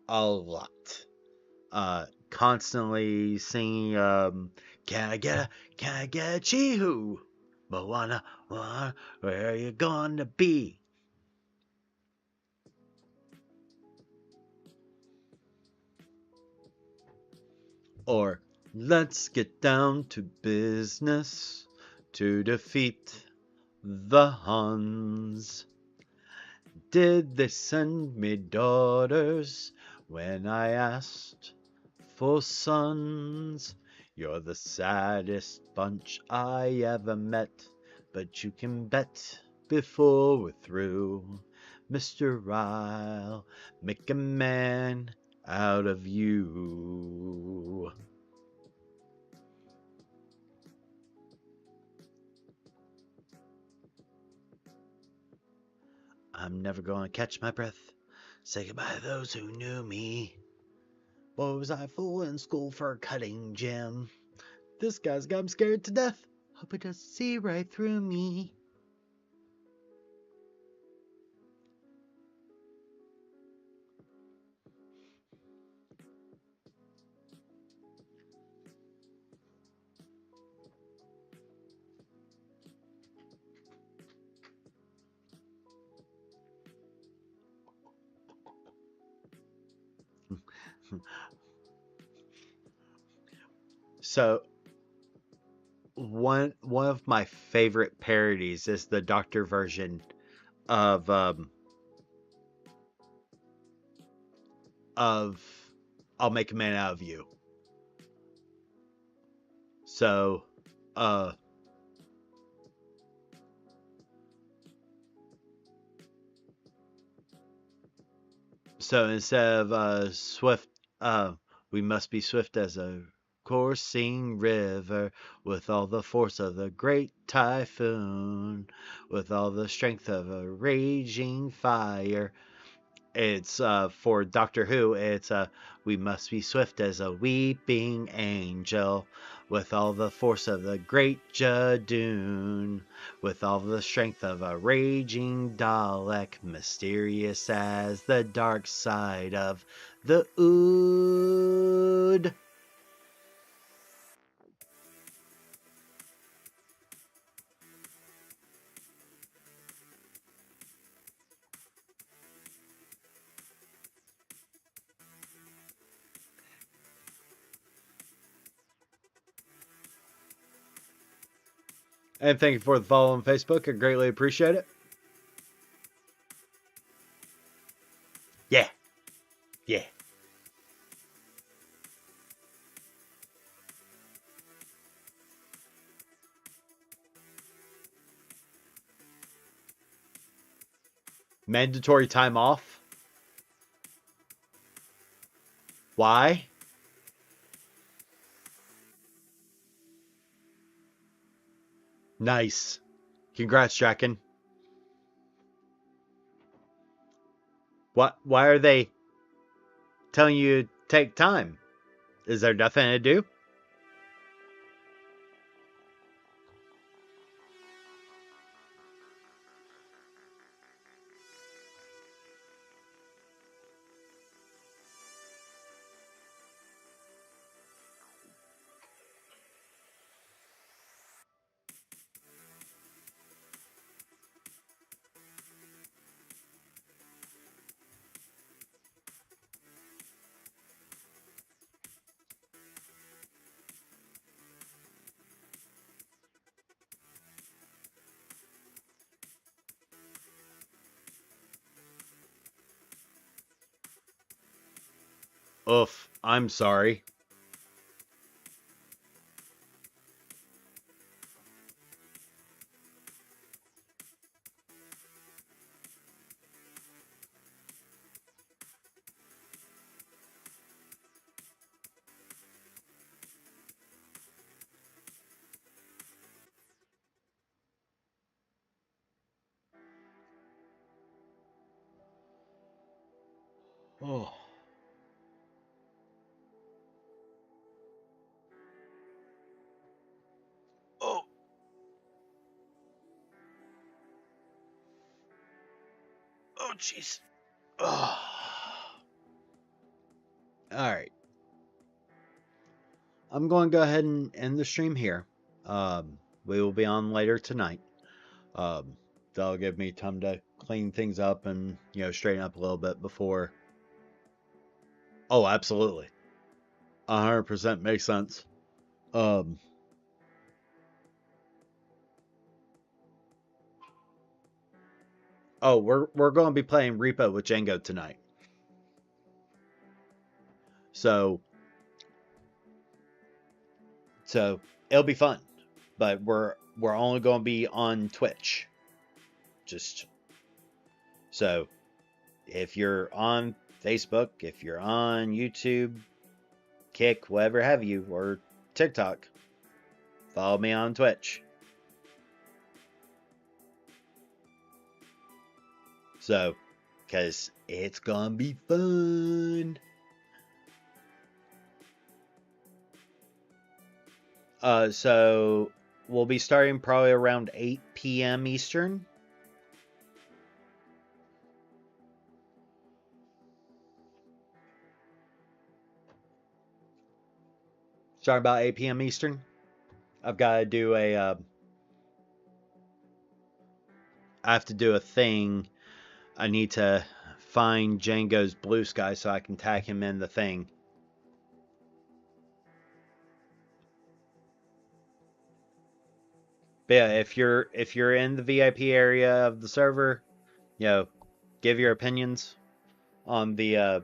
A lot. Constantly singing, can I get a chee-hoo? Moana, where are you gonna be? Or, let's get down to business to defeat the Huns. Did they send me daughters when I asked for sons? You're the saddest bunch I ever met, but you can bet before we're through, Mr. I'll make a man out of you. I'm never gonna catch my breath. Say goodbye to those who knew me. Boy, was I fool in school for a cutting gym. This guy's got him scared to death. Hope he doesn't see right through me. So one of my favorite parodies is the doctor version of of I'll make a man out of you. So uh so instead of swift, we must be swift as a coursing river, with all the force of the great typhoon, with all the strength of a raging fire. It's for Doctor Who. It's we must be swift as a weeping angel, with all the force of the great Jadoon, with all the strength of a raging Dalek, mysterious as the dark side of the Ood. And thank you for the follow on Facebook. I greatly appreciate it. Yeah. Yeah. Mandatory time off. Why? Nice. Congrats, Draken. What? Why are they telling you to take time? Is there nothing to do? Oof, I'm sorry. Oh. Oh. jeez. All right. I'm going to go ahead and end the stream here. We will be on later tonight. That'll give me time to clean things up and, straighten up a little bit before. Oh, absolutely. 100% makes sense. Oh, we're going to be playing Repo with Django tonight. So it'll be fun. But we're only going to be on Twitch. Just so if you're on Facebook, if you're on YouTube, Kick, whatever have you, or TikTok, follow me on Twitch. So, because it's gonna be fun. So we'll be starting probably around 8 p.m. Eastern. Starting about 8 p.m. Eastern. I've got to do I have to do a thing. I need to find Django's blue sky so I can tag him in the thing. But yeah, if you're in the VIP area of the server, give your opinions on the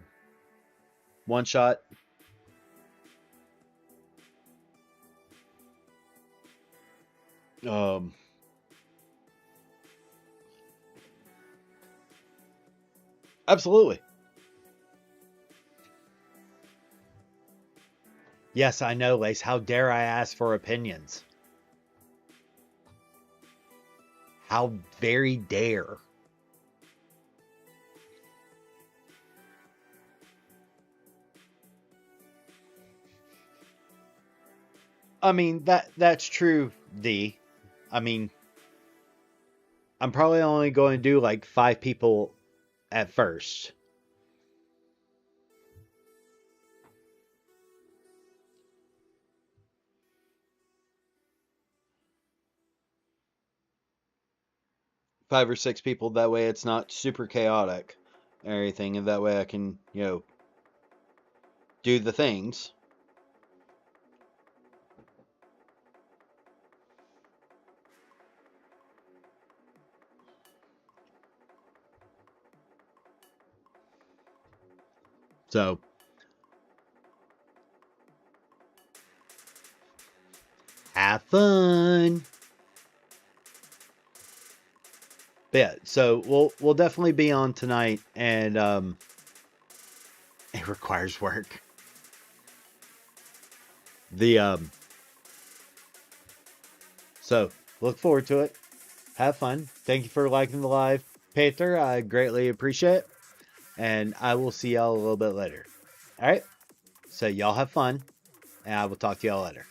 one shot. Absolutely. Yes, I know, Lace. How dare I ask for opinions? How very dare. I mean, that's true, D. I mean, I'm probably only going to do like 5 people at first. Five or 6 people, that way it's not super chaotic and everything, and that way I can, do the things. So have fun. But yeah, so we'll definitely be on tonight, and it requires work. So look forward to it. Have fun. Thank you for liking the live, Peter. I greatly appreciate it. And I will see y'all a little bit later. All right? So y'all have fun, and I will talk to y'all later.